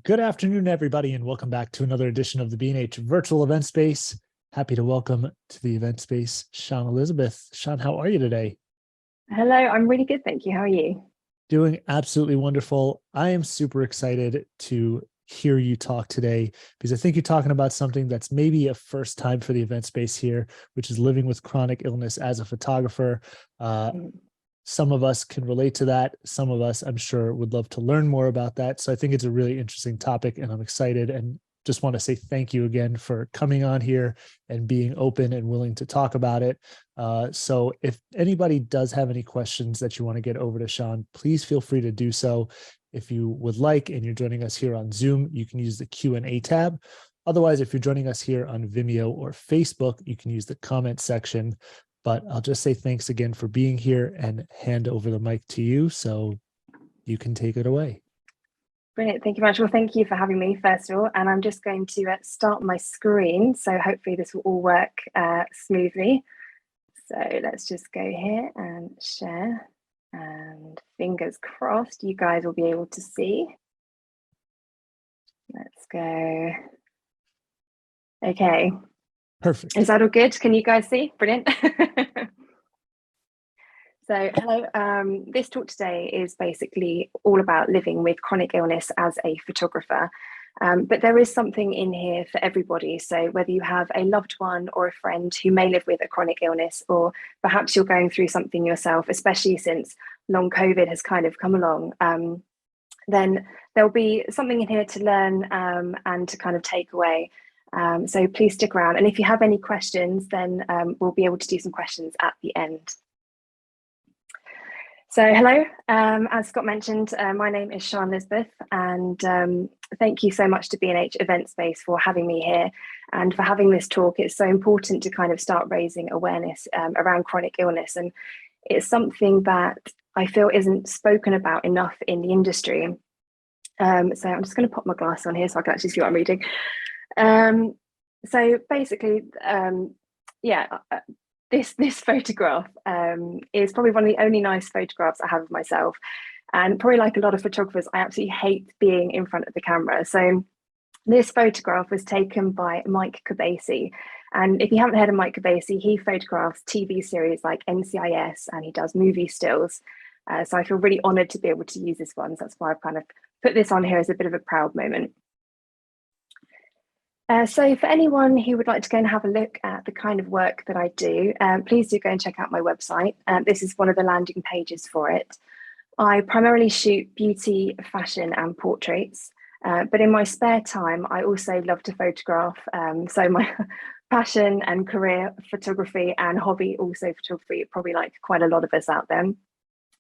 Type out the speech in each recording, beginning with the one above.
Good afternoon, everybody, and welcome back to another edition of the B&H Virtual Event Space. Happy to welcome to the event space, Siân Elizabeth. Siân, how are you today? Hello, I'm really good, thank you. How are you? Doing absolutely wonderful. I am super excited to hear you talk today because I think you're talking about something that's maybe a first time for the event space here, which is living with chronic illness as a photographer. Some of us can relate to that. Some of us, I'm sure, would love to learn more about that. So I think it's a really interesting topic and I'm excited and just want to say thank you again for coming on here and being open and willing to talk about it. So if anybody does have any questions that you want to get over to Siân, please feel free to do so. If you would like, and you're joining us here on Zoom, you can use the Q&A tab. Otherwise, if you're joining us here on Vimeo or Facebook, you can use the comment section. But I'll just say thanks again for being here and hand over the mic to you so you can take it away. Brilliant, thank you very much. Well, thank you for having me, first of all. And I'm just going to start my screen. So hopefully this will all work smoothly. So let's just go here and share. And fingers crossed, you guys will be able to see. Let's go. Okay. Perfect. Is that all good? Can you guys see? Brilliant. So hello, this talk today is basically all about living with chronic illness as a photographer. But there is something in here for everybody. So whether you have a loved one or a friend who may live with a chronic illness, or perhaps you're going through something yourself, especially since long COVID has kind of come along, then there'll be something in here to learn and to kind of take away. So please stick around. And if you have any questions, then we'll be able to do some questions at the end. So hello, as Scott mentioned, my name is Siân Elizabeth, and thank you so much to B&H Event Space for having me here and for having this talk. It's so important to kind of start raising awareness around chronic illness, and it's something that I feel isn't spoken about enough in the industry. So I'm just going to pop my glass on here so I can actually see what I'm reading. So basically, this photograph is probably one of the only nice photographs I have of myself. And probably like a lot of photographers, I absolutely hate being in front of the camera. So this photograph was taken by Mike Cabasi. And if you haven't heard of Mike Cabasi, he photographs TV series like NCIS and he does movie stills. So I feel really honored to be able to use this one. So that's why I've kind of put this on here as a bit of a proud moment. So for anyone who would like to go and have a look at the kind of work that I do, please do go and check out my website. This is one of the landing pages for it. I primarily shoot beauty, fashion and portraits, but in my spare time, I also love to photograph. So my passion and career, photography, and hobby, also photography, probably like quite a lot of us out there.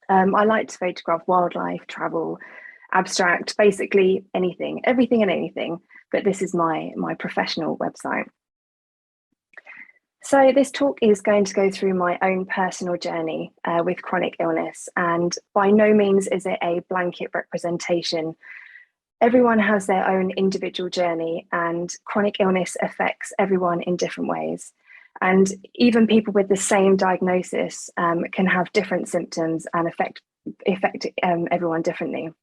I like to photograph wildlife, travel, abstract, basically anything, everything and anything. But this is my professional website. So this talk is going to go through my own personal journey with chronic illness, and by no means is it a blanket representation. Everyone has their own individual journey, and chronic illness affects everyone in different ways. And even people with the same diagnosis can have different symptoms and affect everyone differently.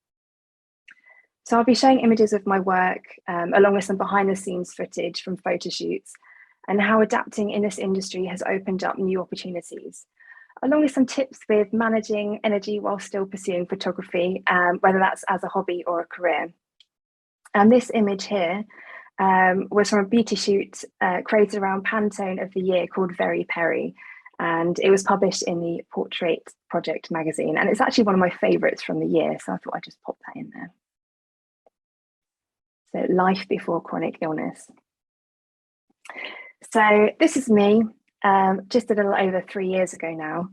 So I'll be showing images of my work along with some behind the scenes footage from photo shoots and how adapting in this industry has opened up new opportunities, along with some tips with managing energy while still pursuing photography, whether that's as a hobby or a career. And this image here was from a beauty shoot created around Pantone of the year called Very Perry. And it was published in the Portrait Project magazine. And it's actually one of my favorites from the year. So I thought I'd just pop that in there. So life before chronic illness. So this is me just a little over 3 years ago now.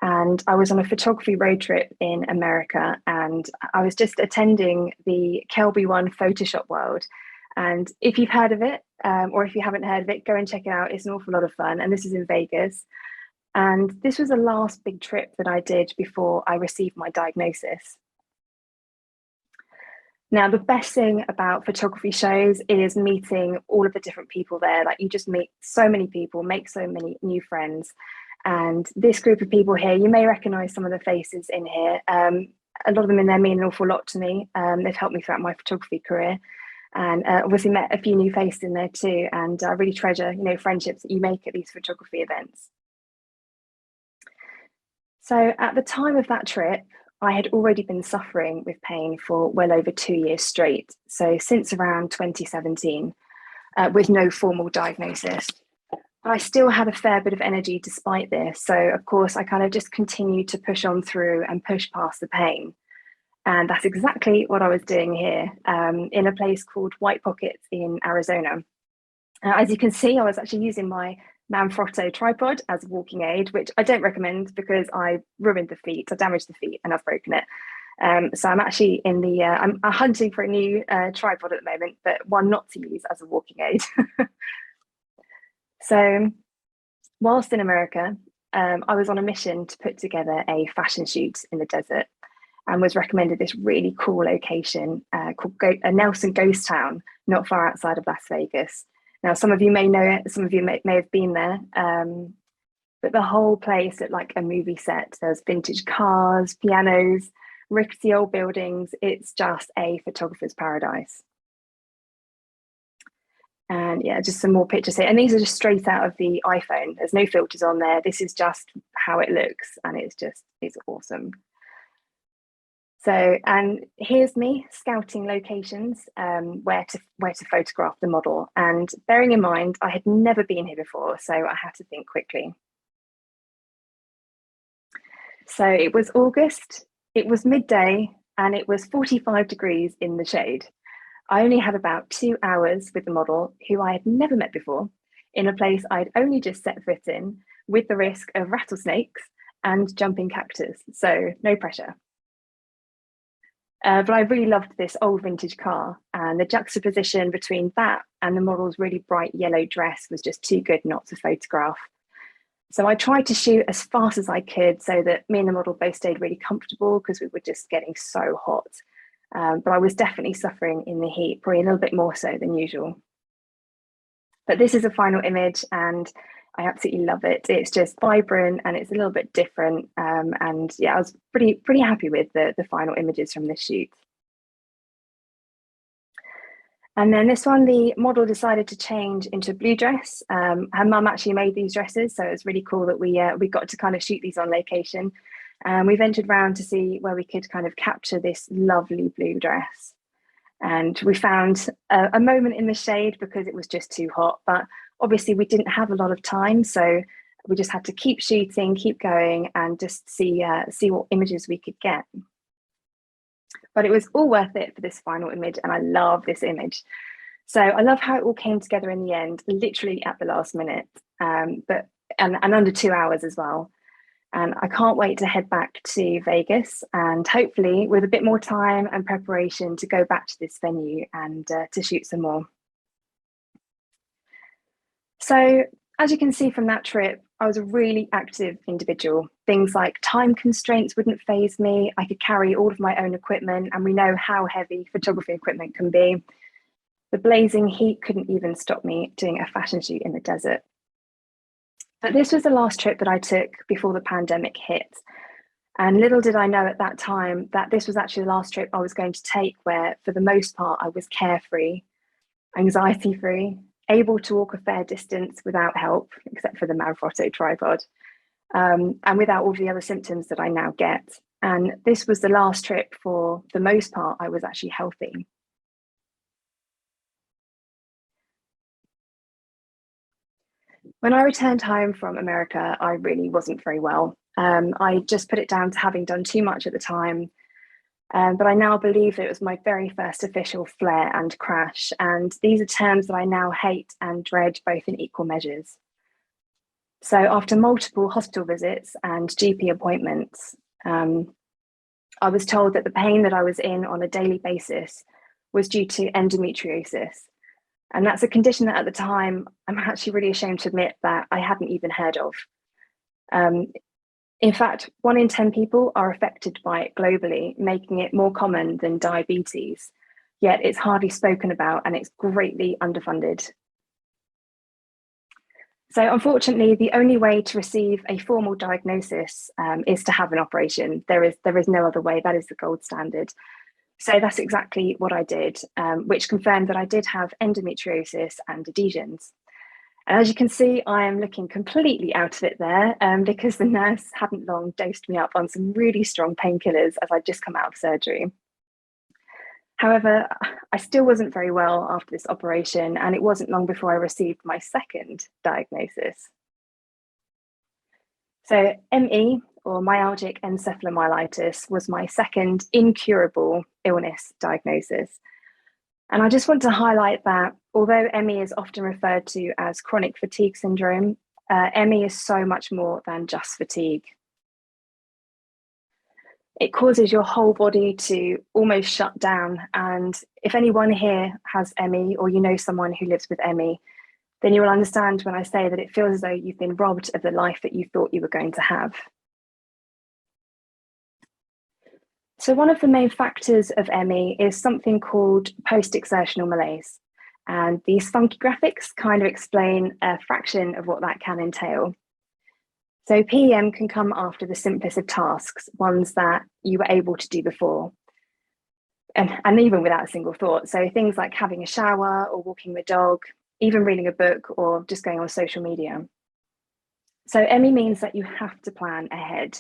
And I was on a photography road trip in America, and I was just attending the Kelby One Photoshop World. And if you've heard of it, or if you haven't heard of it, go and check it out. It's an awful lot of fun. And this is in Vegas. And this was the last big trip that I did before I received my diagnosis. Now, the best thing about photography shows is meeting all of the different people there. Like, you just meet so many people, make so many new friends. And this group of people here, you may recognize some of the faces in here. a lot of them in there mean an awful lot to me. They've helped me throughout my photography career, and obviously met a few new faces in there too. And I really treasure, friendships that you make at these photography events. So at the time of that trip, I had already been suffering with pain for well over 2 years straight. So since around 2017, with no formal diagnosis. But I still had a fair bit of energy despite this. So of course, I kind of just continued to push on through and push past the pain. And that's exactly what I was doing here in a place called White Pockets in Arizona. As you can see, I was actually using my Manfrotto tripod as a walking aid, which I don't recommend because I ruined the feet, I damaged the feet and I've broken it. So I'm actually I'm hunting for a new tripod at the moment, but one not to use as a walking aid. So whilst in America, I was on a mission to put together a fashion shoot in the desert and was recommended this really cool location called Nelson Ghost Town, not far outside of Las Vegas. Now, some of you may know it, some of you may have been there, but the whole place looked like a movie set. There's vintage cars, pianos, rickety old buildings. It's just a photographer's paradise. And yeah, just some more pictures here. And these are just straight out of the iPhone. There's no filters on there. This is just how it looks. And it's awesome. So, and here's me scouting locations where to photograph the model. And bearing in mind, I had never been here before, so I had to think quickly. So it was August, it was midday, and it was 45 degrees in the shade. I only had about 2 hours with the model, who I had never met before, in a place I'd only just set foot in, with the risk of rattlesnakes and jumping cactus, so no pressure. But I really loved this old vintage car, and the juxtaposition between that and the model's really bright yellow dress was just too good not to photograph. So I tried to shoot as fast as I could so that me and the model both stayed really comfortable because we were just getting so hot. But I was definitely suffering in the heat, probably a little bit more so than usual. But this is a final image and I absolutely love it. It's just vibrant and it's a little bit different. And yeah, I was pretty happy with the final images from this shoot. And then this one, the model decided to change into a blue dress. Her mum actually made these dresses, so it was really cool that we got to kind of shoot these on location. And we ventured around to see where we could kind of capture this lovely blue dress. And we found a moment in the shade because it was just too hot, but obviously we didn't have a lot of time, so we just had to keep shooting, keep going, and just see what images we could get. But it was all worth it for this final image, and I love this image. So I love how it all came together in the end, literally at the last minute, and under 2 hours as well. And I can't wait to head back to Vegas and hopefully with a bit more time and preparation to go back to this venue and to shoot some more. So as you can see from that trip, I was a really active individual. Things like time constraints wouldn't faze me. I could carry all of my own equipment, and we know how heavy photography equipment can be. The blazing heat couldn't even stop me doing a fashion shoot in the desert. But this was the last trip that I took before the pandemic hit. And little did I know at that time that this was actually the last trip I was going to take where, for the most part, I was carefree, anxiety-free, able to walk a fair distance without help, except for the Manfrotto tripod, and without all the other symptoms that I now get. And this was the last trip for the most part I was actually healthy. When I returned home from America, I really wasn't very well. I just put it down to having done too much at the time. But I now believe that it was my very first official flare and crash. And these are terms that I now hate and dread both in equal measures. So after multiple hospital visits and GP appointments, I was told that the pain that I was in on a daily basis was due to endometriosis. And that's a condition that at the time, I'm actually really ashamed to admit that I hadn't even heard of. In fact, 1 in 10 people are affected by it globally, making it more common than diabetes. Yet it's hardly spoken about and it's greatly underfunded. So unfortunately, the only way to receive a formal diagnosis is to have an operation. There is no other way. That is the gold standard. So that's exactly what I did, which confirmed that I did have endometriosis and adhesions. And as you can see, I am looking completely out of it there because the nurse hadn't long dosed me up on some really strong painkillers as I'd just come out of surgery. However, I still wasn't very well after this operation, and it wasn't long before I received my second diagnosis. So ME, or myalgic encephalomyelitis, was my second incurable illness diagnosis. And I just want to highlight that although ME is often referred to as chronic fatigue syndrome, ME is so much more than just fatigue. It causes your whole body to almost shut down. And if anyone here has ME, or you know someone who lives with ME, then you will understand when I say that it feels as though you've been robbed of the life that you thought you were going to have. So one of the main factors of ME is something called post-exertional malaise. And these funky graphics kind of explain a fraction of what that can entail. So PEM can come after the simplest of tasks, ones that you were able to do before, and even without a single thought. So things like having a shower or walking the dog, even reading a book or just going on social media. So ME means that you have to plan ahead,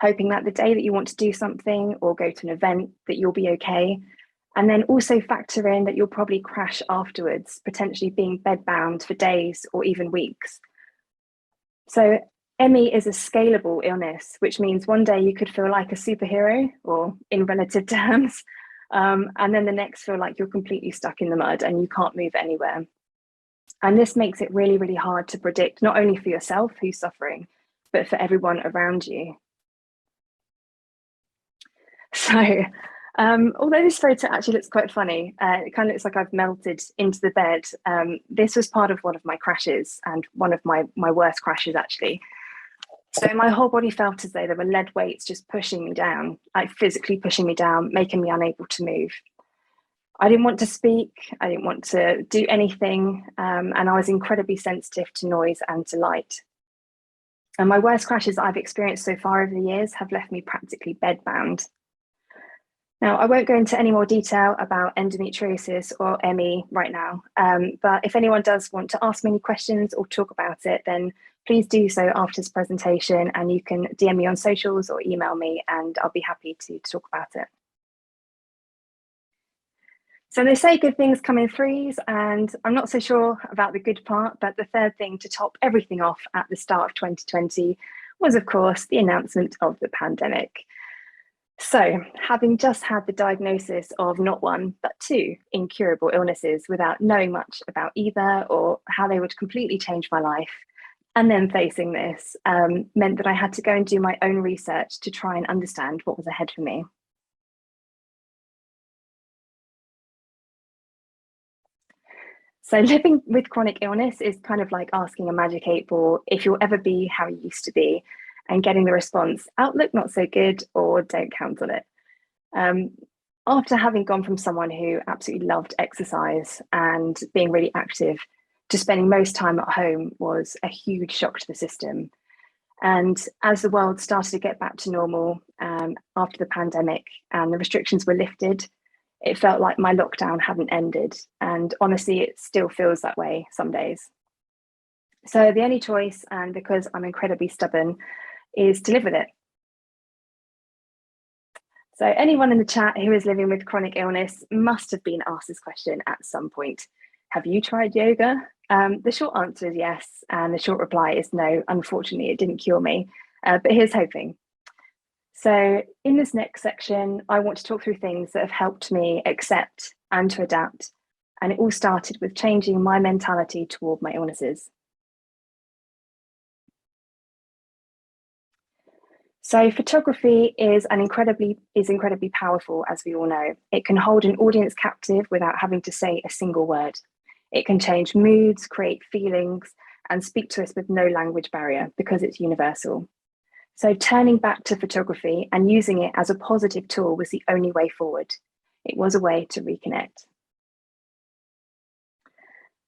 hoping that the day that you want to do something or go to an event that you'll be okay. And then also factor in that you'll probably crash afterwards, potentially being bedbound for days or even weeks. So ME is a scalable illness, which means one day you could feel like a superhero, or in relative terms, and then the next feel like you're completely stuck in the mud and you can't move anywhere. And this makes it really, really hard to predict, not only for yourself who's suffering, but for everyone around you. So, although this photo actually looks quite funny, it kind of looks like I've melted into the bed. This was part of one of my crashes, and one of my worst crashes, actually. So my whole body felt as though there were lead weights just pushing me down, like physically pushing me down, making me unable to move. I didn't want to speak, I didn't want to do anything, and I was incredibly sensitive to noise and to light. And my worst crashes I've experienced so far over the years have left me practically bedbound. Now, I won't go into any more detail about endometriosis or ME right now, but if anyone does want to ask me any questions or talk about it, then please do so after this presentation, and you can DM me on socials or email me, and I'll be happy to talk about it. So they say good things come in threes, and I'm not so sure about the good part, but the third thing to top everything off at the start of 2020 was, of course, the announcement of the pandemic. So, having just had the diagnosis of not one, but two incurable illnesses without knowing much about either or how they would completely change my life, and then facing this meant that I had to go and do my own research to try and understand what was ahead for me. So living with chronic illness is kind of like asking a magic 8 ball if you'll ever be how you used to be, and getting the response, outlook not so good, or don't count on it. After having gone from someone who absolutely loved exercise and being really active to spending most time at home was a huge shock to the system. And as the world started to get back to normal after the pandemic and the restrictions were lifted, it felt like my lockdown hadn't ended. And honestly, it still feels that way some days. So the only choice, and because I'm incredibly stubborn, is to live with it. So anyone in the chat who is living with chronic illness must have been asked this question at some point. Have you tried yoga? The short answer is yes, and the short reply is no. Unfortunately, it didn't cure me, but here's hoping. So in this next section, I want to talk through things that have helped me accept and to adapt. And it all started with changing my mentality toward my illnesses. So photography is incredibly powerful, as we all know. It can hold an audience captive without having to say a single word. It can change moods, create feelings, and speak to us with no language barrier because it's universal. So turning back to photography and using it as a positive tool was the only way forward. It was a way to reconnect.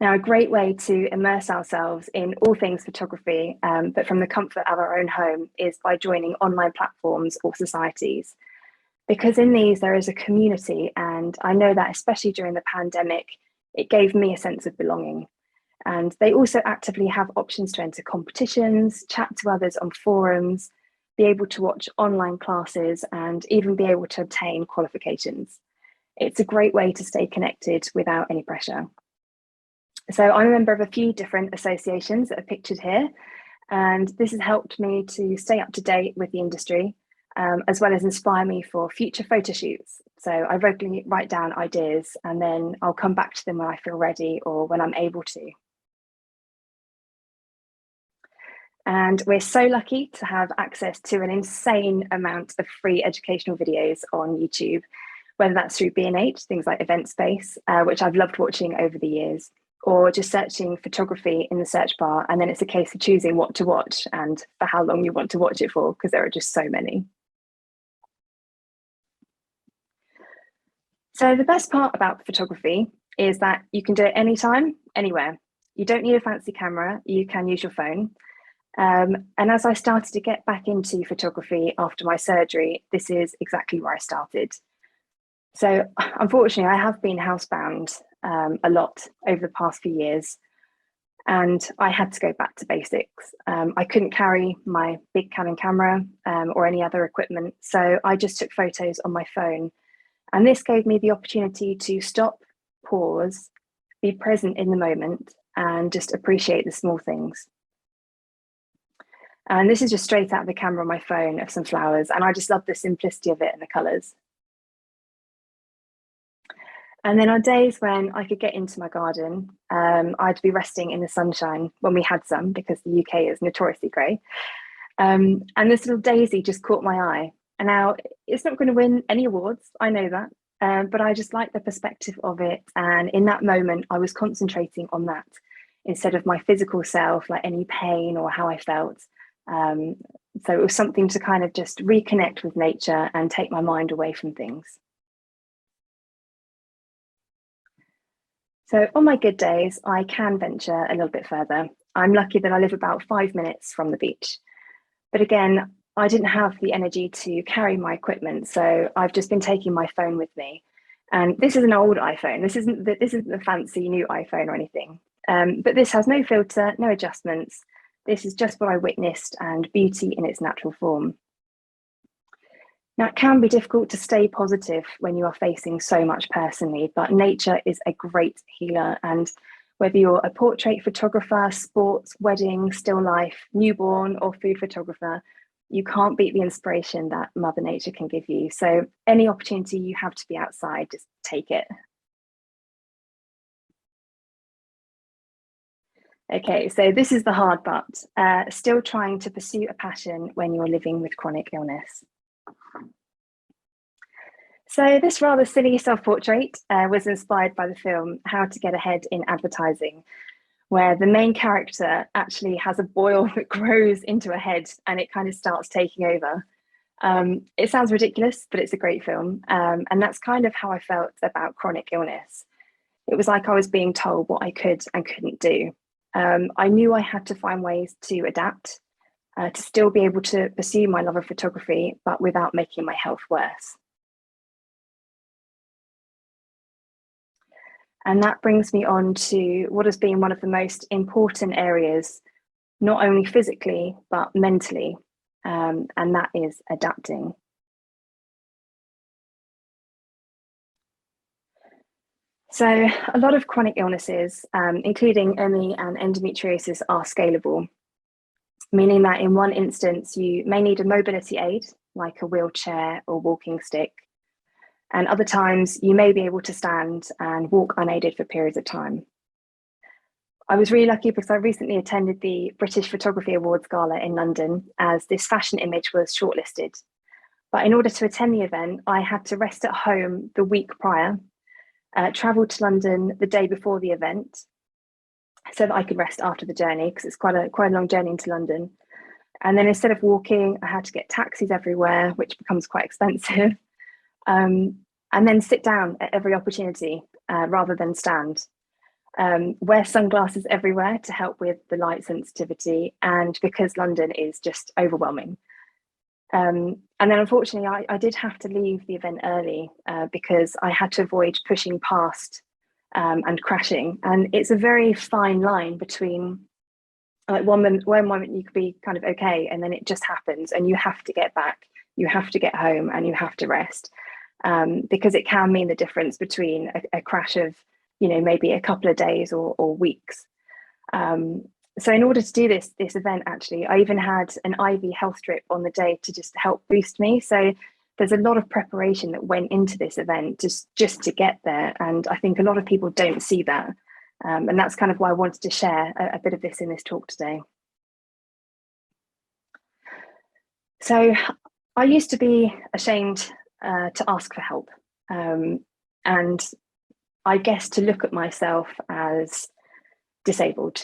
Now, a great way to immerse ourselves in all things photography, but from the comfort of our own home, is by joining online platforms or societies. Because in these, there is a community, and I know that especially during the pandemic, it gave me a sense of belonging. And they also actively have options to enter competitions, chat to others on forums, be able to watch online classes, and even be able to obtain qualifications. It's a great way to stay connected without any pressure. So I'm a member of a few different associations that are pictured here, and this has helped me to stay up to date with the industry, as well as inspire me for future photo shoots. So I regularly write down ideas and then I'll come back to them when I feel ready or when I'm able to. And we're so lucky to have access to an insane amount of free educational videos on YouTube, whether that's through B&H, things like Event Space, which I've loved watching over the years, or just searching photography in the search bar. And then it's a case of choosing what to watch and for how long you want to watch it for, because there are just so many. So the best part about photography is that you can do it anytime, anywhere. You don't need a fancy camera, you can use your phone. And as I started to get back into photography after my surgery, this is exactly where I started. So unfortunately, I have been housebound a lot over the past few years, and I had to go back to basics. I couldn't carry my big Canon camera or any other equipment, so I just took photos on my phone. And this gave me the opportunity to stop, pause, be present in the moment, and just appreciate the small things. And this is just straight out of the camera on my phone of some flowers, and I just love the simplicity of it and the colours. And then on days when I could get into my garden, I'd be resting in the sunshine when we had some, because the UK is notoriously grey. And this little daisy just caught my eye. And now it's not going to win any awards, I know that, but I just like the perspective of it. And in that moment, I was concentrating on that instead of my physical self, like any pain or how I felt. So it was something to kind of just reconnect with nature and take my mind away from things. So on my good days, I can venture a little bit further. I'm lucky that I live about 5 minutes from the beach. But again, I didn't have the energy to carry my equipment, so I've just been taking my phone with me. And this is an old iPhone. This isn't the fancy new iPhone or anything. But this has no filter, no adjustments. This is just what I witnessed, and beauty in its natural form. Now, it can be difficult to stay positive when you are facing so much personally, but nature is a great healer. And whether you're a portrait photographer, sports, wedding, still life, newborn, or food photographer, you can't beat the inspiration that Mother Nature can give you. So any opportunity you have to be outside, just take it. Okay, so this is the hard part. Still trying to pursue a passion when you're living with chronic illness. So this rather silly self-portrait was inspired by the film How to Get Ahead in Advertising, where the main character actually has a boil that grows into a head and it kind of starts taking over. It sounds ridiculous, but it's a great film. And that's kind of how I felt about chronic illness. It was like I was being told what I could and couldn't do. I knew I had to find ways to adapt, to still be able to pursue my love of photography, but without making my health worse. And that brings me on to what has been one of the most important areas, not only physically, but mentally, and that is adapting. So a lot of chronic illnesses, including M.E and endometriosis, are scalable, meaning that in one instance, you may need a mobility aid, like a wheelchair or walking stick, and other times you may be able to stand and walk unaided for periods of time. I was really lucky because I recently attended the British Photography Awards Gala in London as this fashion image was shortlisted. But in order to attend the event, I had to rest at home the week prior, travel to London the day before the event so that I could rest after the journey, because it's quite a long journey into London. And then instead of walking, I had to get taxis everywhere, which becomes quite expensive. And then sit down at every opportunity rather than stand. Wear sunglasses everywhere to help with the light sensitivity, and because London is just overwhelming. And then unfortunately, I did have to leave the event early because I had to avoid pushing past and crashing. And it's a very fine line between like one moment you could be kind of okay, and then it just happens and you have to get back, you have to get home, and you have to rest, because it can mean the difference between a crash of, maybe a couple of days or weeks. So in order to do this event, actually, I even had an IV health drip on the day to just help boost me. So there's a lot of preparation that went into this event just to get there. And I think a lot of people don't see that. And that's kind of why I wanted to share a bit of this in this talk today. So I used to be ashamed to ask for help. And I guess to look at myself as disabled.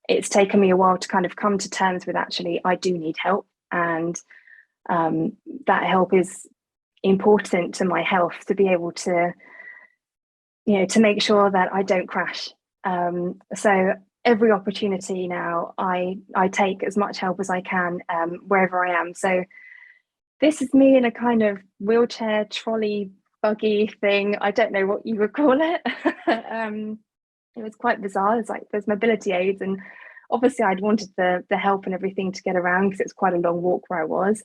It's taken me a while to kind of come to terms with actually I do need help, and that help is important to my health to be able to, to make sure that I don't crash. So every opportunity now I take as much help as I can wherever I am. So this is me in a kind of wheelchair, trolley, buggy thing. I don't know what you would call it. It was quite bizarre. It's like there's mobility aids, and obviously I'd wanted the help and everything to get around because it's quite a long walk where I was.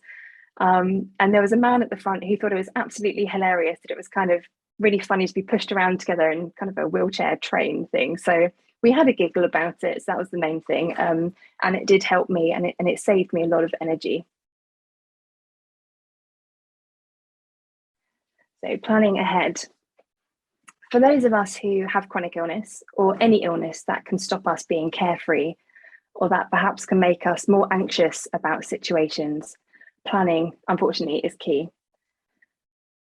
And there was a man at the front who thought it was absolutely hilarious that it was kind of really funny to be pushed around together in kind of a wheelchair train thing. So we had a giggle about it. So that was the main thing. And it did help me, and it saved me a lot of energy. So planning ahead. For those of us who have chronic illness or any illness that can stop us being carefree, or that perhaps can make us more anxious about situations, planning, unfortunately, is key.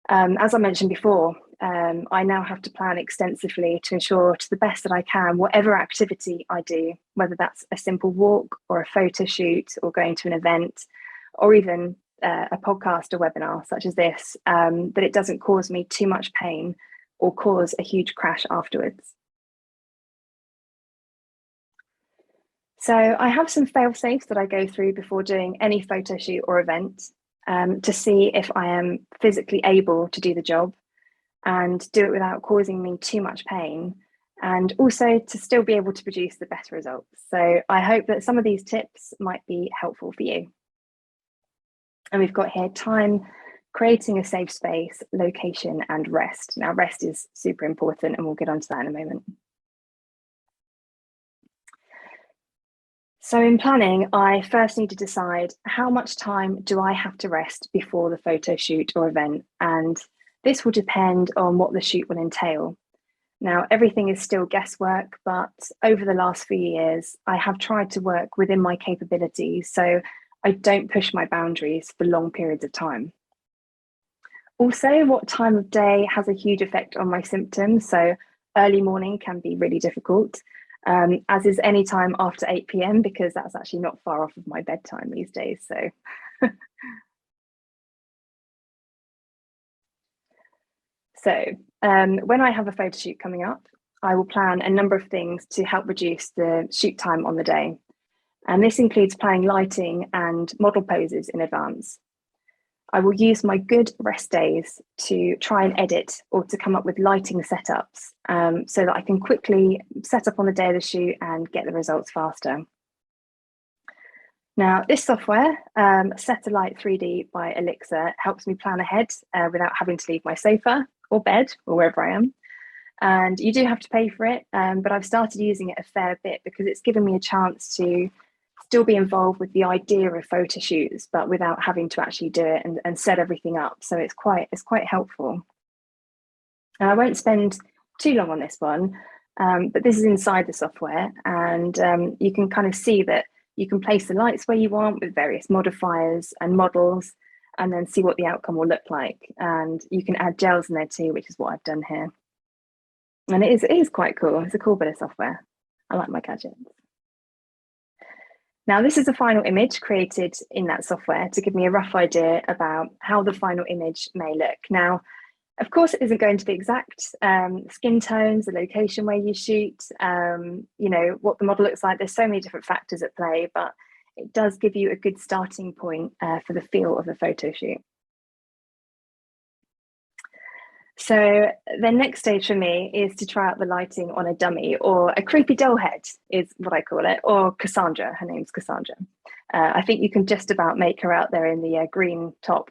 As I mentioned before, I now have to plan extensively to ensure to the best that I can, whatever activity I do, whether that's a simple walk or a photo shoot or going to an event, or even a podcast or webinar such as this, that it doesn't cause me too much pain or cause a huge crash afterwards. So I have some fail-safes that I go through before doing any photo shoot or event to see if I am physically able to do the job and do it without causing me too much pain, and also to still be able to produce the best results. So I hope that some of these tips might be helpful for you. And we've got here time, creating a safe space, location, and rest. Now, rest is super important, and we'll get onto that in a moment. So in planning, I first need to decide how much time do I have to rest before the photo shoot or event, and this will depend on what the shoot will entail. Now, everything is still guesswork, but over the last few years, I have tried to work within my capabilities, so I don't push my boundaries for long periods of time. Also, what time of day has a huge effect on my symptoms. So early morning can be really difficult, as is any time after 8 p.m, because that's actually not far off of my bedtime these days. So when I have a photo shoot coming up, I will plan a number of things to help reduce the shoot time on the day. And this includes planning lighting and model poses in advance. I will use my good rest days to try and edit or to come up with lighting setups so that I can quickly set up on the day of the shoot and get the results faster. Now, this software, Satellite 3D by Elixir, helps me plan ahead without having to leave my sofa or bed or wherever I am. And you do have to pay for it, but I've started using it a fair bit because it's given me a chance to still be involved with the idea of photo shoots, but without having to actually do it and set everything up. So it's quite helpful. And I won't spend too long on this one, but this is inside the software, and you can kind of see that you can place the lights where you want with various modifiers and models, and then see what the outcome will look like. And you can add gels in there too, which is what I've done here. And it is quite cool. It's a cool bit of software. I like my gadgets. Now, this is a final image created in that software to give me a rough idea about how the final image may look. Now, Of course, it isn't going to be exact. Skin tones, the location where you shoot, you know, what the model looks like. There's so many different factors at play, but it does give you a good starting point for the feel of the photo shoot. So the next stage for me is to try out the lighting on a dummy, or a creepy doll head is what I call it, or Cassandra. Her name's Cassandra. I think you can just about make her out there in the green top.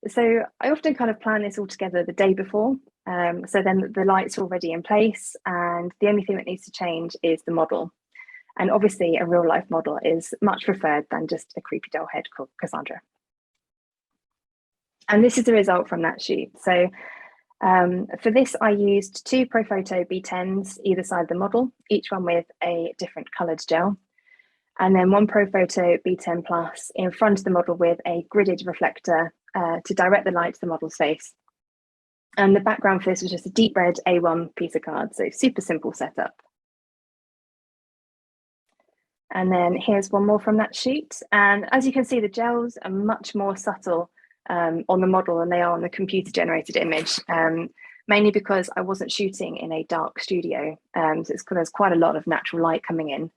So I often kind of plan this all together the day before. So then the lights are already in place, and the only thing that needs to change is the model. And obviously a real life model is much preferred than just a creepy doll head called Cassandra. And this is the result from that shoot. So for this, I used 2 Profoto B10s either side of the model, each one with a different coloured gel. And then 1 Profoto B10 Plus in front of the model with a gridded reflector to direct the light to the model's face. And the background for this was just a deep red A1 piece of card, so super simple setup. And then here's one more from that shoot. And as you can see, the gels are much more subtle on the model than they are on the computer generated image, mainly because I wasn't shooting in a dark studio. So there's quite a lot of natural light coming in.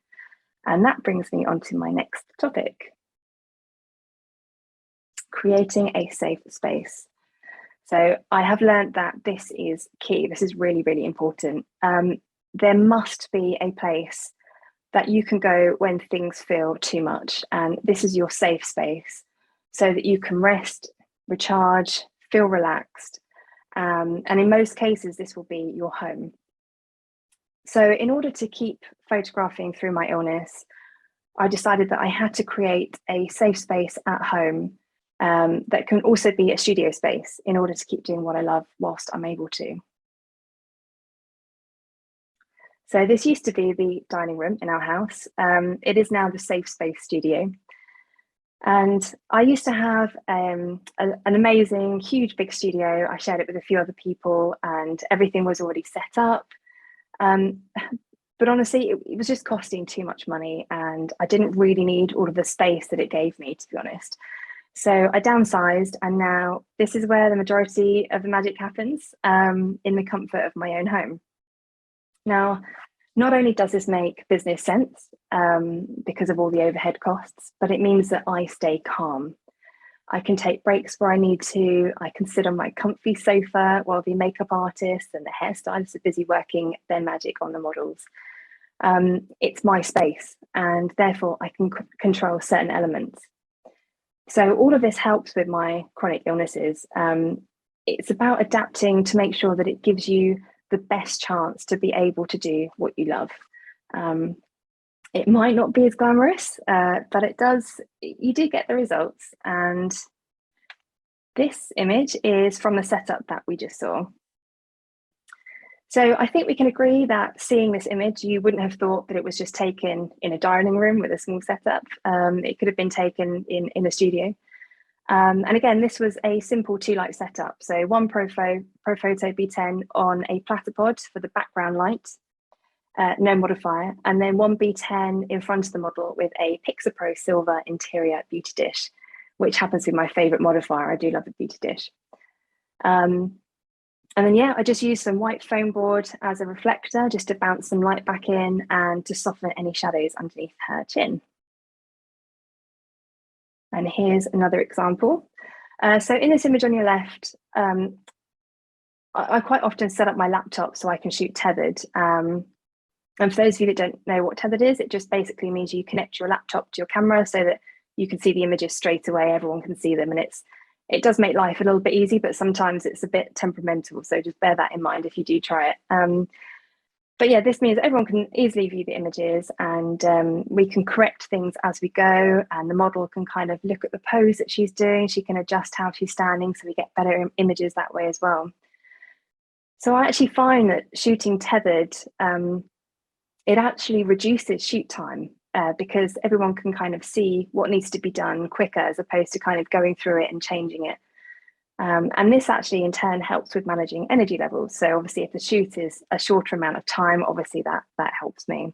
And that brings me on to my next topic, creating a safe space. So I have learned that this is key. This is really, really important. There must be a place that you can go when things feel too much. And this is your safe space so that you can rest, recharge, feel relaxed. And in most cases, this will be your home. So in order to keep photographing through my illness, I decided that I had to create a safe space at home that can also be a studio space in order to keep doing what I love whilst I'm able to. So this used to be the dining room in our house. It is now the safe space studio. And I used to have an amazing, huge, big studio. I shared it with a few other people and everything was already set up. But honestly, it was just costing too much money and I didn't really need all of the space that it gave me, to be honest. So I downsized, and now this is where the majority of the magic happens, in the comfort of my own home. Now, not only does this make business sense because of all the overhead costs, but it means that I stay calm. I can take breaks where I need to. I can sit on my comfy sofa while the makeup artists and the hairstylists are busy working their magic on the models. It's my space, and therefore I can control certain elements. So all of this helps with my chronic illnesses. It's about adapting to make sure that it gives you the best chance to be able to do what you love. It might not be as glamorous, but you do get the results. And this image is from the setup that we just saw. So I think we can agree that seeing this image, you wouldn't have thought that it was just taken in a dining room with a small setup. It could have been taken in a studio. And again, this was a simple 2-light setup. So 1 Profoto B10 on a platypod for the background light, no modifier, and then 1 B10 in front of the model with a Pixapro silver interior beauty dish, which happens to be my favorite modifier. I do love a beauty dish. And then, yeah, I just used some white foam board as a reflector just to bounce some light back in and to soften any shadows underneath her chin. And here's another example. So in this image on your left, I quite often set up my laptop so I can shoot tethered. And for those of you that don't know what tethered is, it just basically means you connect your laptop to your camera so that you can see the images straight away, everyone can see them, and it does make life a little bit easy, but sometimes it's a bit temperamental, so just bear that in mind if you do try it. But yeah, this means everyone can easily view the images, and we can correct things as we go, and the model can kind of look at the pose that she's doing. She can adjust how she's standing, so we get better images that way as well. So I actually find that shooting tethered, it actually reduces shoot time because everyone can kind of see what needs to be done quicker as opposed to kind of going through it and changing it. And this actually in turn helps with managing energy levels. So obviously if the shoot is a shorter amount of time, obviously that helps me.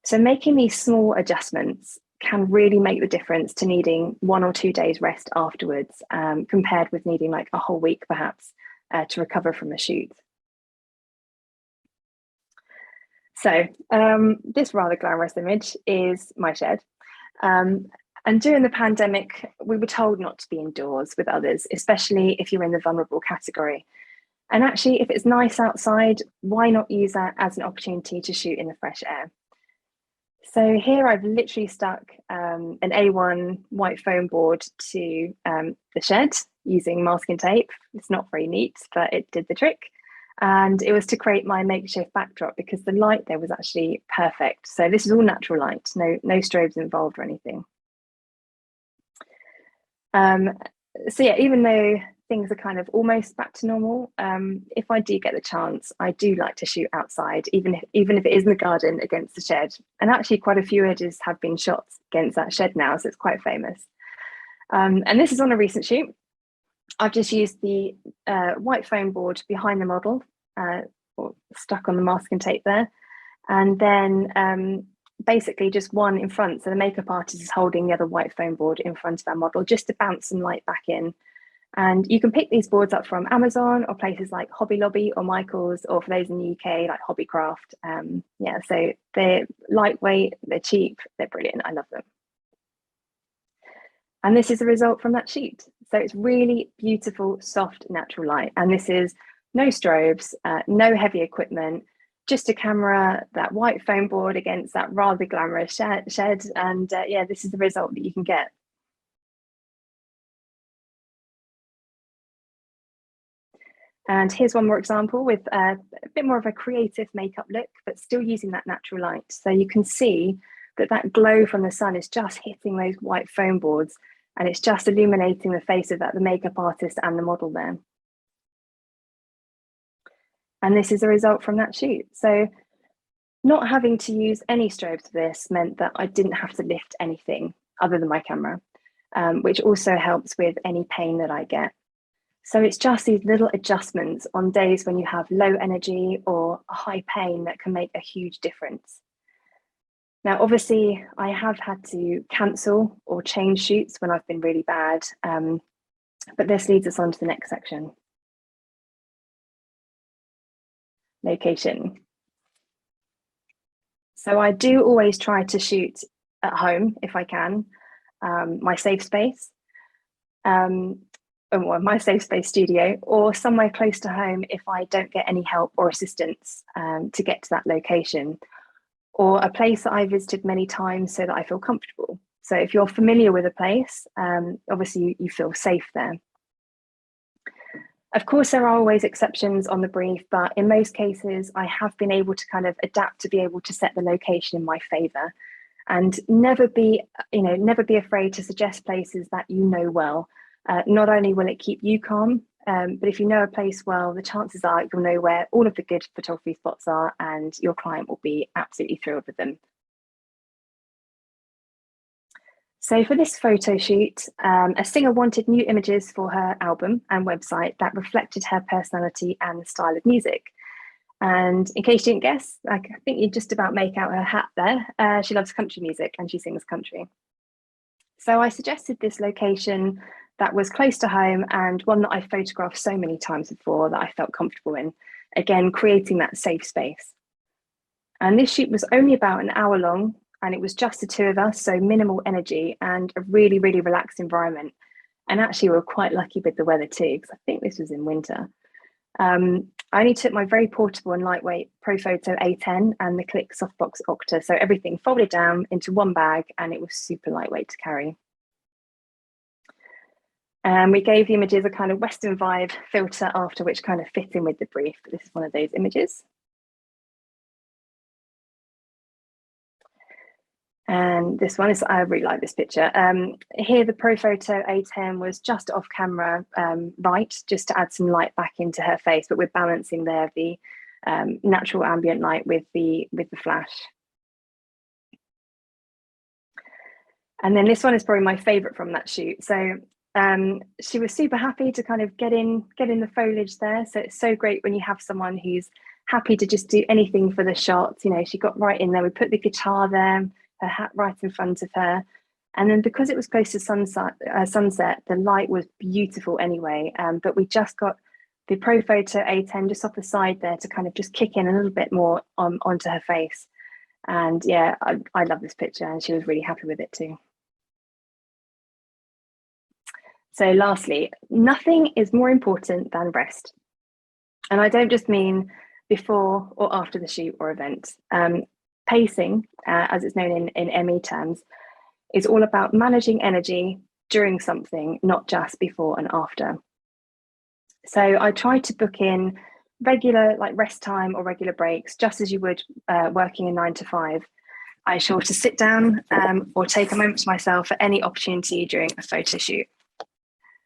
So making these small adjustments can really make the difference to needing 1 or 2 days rest afterwards, compared with needing like a whole week perhaps to recover from a shoot. So this rather glamorous image is my shed. And during the pandemic, we were told not to be indoors with others, especially if you're in the vulnerable category. And actually, if it's nice outside, why not use that as an opportunity to shoot in the fresh air? So here I've literally stuck an A1 white foam board to the shed using masking tape. It's not very neat, but it did the trick. And it was to create my makeshift backdrop because the light there was actually perfect. So this is all natural light, no strobes involved or anything. So yeah, even though things are kind of almost back to normal, if I do get the chance, I do like to shoot outside, even if it is in the garden against the shed. And actually quite a few images have been shot against that shed now, so it's quite famous. And this is on a recent shoot. I've just used the white foam board behind the model, or stuck on the masking tape there, and then basically just one in front. So the makeup artist is holding the other white foam board in front of our model just to bounce some light back in. And you can pick these boards up from Amazon or places like Hobby Lobby or Michael's, or for those in the UK, like Hobbycraft. Yeah, so they're lightweight, they're cheap, they're brilliant. I love them. And this is the result from that shoot. So it's really beautiful, soft, natural light. And this is no strobes, no heavy equipment, just a camera, that white foam board against that rather glamorous shed. And yeah, this is the result that you can get. And here's one more example with a bit more of a creative makeup look, but still using that natural light. So you can see that that glow from the sun is just hitting those white foam boards, and it's just illuminating the face of the makeup artist and the model there. And this is a result from that shoot. So not having to use any strobes for this meant that I didn't have to lift anything other than my camera, which also helps with any pain that I get. So it's just these little adjustments on days when you have low energy or a high pain that can make a huge difference. Now, obviously, I have had to cancel or change shoots when I've been really bad, but this leads us on to the next section. Location. So I do always try to shoot at home if I can, my safe space, or my safe space studio, or somewhere close to home if I don't get any help or assistance to get to that location, or a place that I visited many times so that I feel comfortable. So if you're familiar with a place, obviously you feel safe there. Of course, there are always exceptions on the brief, but in most cases, I have been able to kind of adapt to be able to set the location in my favor, and never be afraid to suggest places that you know well. Not only will it keep you calm, but if you know a place well, the chances are you'll know where all of the good photography spots are, and your client will be absolutely thrilled with them. So for this photo shoot, a singer wanted new images for her album and website that reflected her personality and style of music. And in case you didn't guess, I think you just about make out her hat there. She loves country music and she sings country. So I suggested this location that was close to home and one that I photographed so many times before that I felt comfortable in, again, creating that safe space. And this shoot was only about an hour long, and it was just the two of us, so minimal energy and a really, really relaxed environment. And actually we were quite lucky with the weather too, because I think this was in winter. I only took my very portable and lightweight Profoto A10 and the Click Softbox Octa, so everything folded down into one bag, and it was super lightweight to carry. And we gave the images a kind of Western vibe filter after, which kind of fit in with the brief. But this is one of those images. And this one is, I really like this picture. Here, the Profoto A10 was just off camera right, just to add some light back into her face, but we're balancing there the natural ambient light with the flash. And then this one is probably my favorite from that shoot. So she was super happy to kind of get in the foliage there. So it's so great when you have someone who's happy to just do anything for the shots. You know, she got right in there. We put the guitar there, her hat right in front of her, And then because it was close to sunset, the light was beautiful anyway. But we just got the Profoto A10 just off the side there to kind of just kick in a little bit more onto her face. And yeah, I love this picture, and she was really happy with it too. So lastly, nothing is more important than rest. And I don't just mean before or after the shoot or event. Pacing, as it's known in M.E terms, is all about managing energy during something, not just before and after. So I try to book in regular like rest time or regular breaks, just as you would working a 9 to 5. I sure to sit down or take a moment to myself for any opportunity during a photo shoot.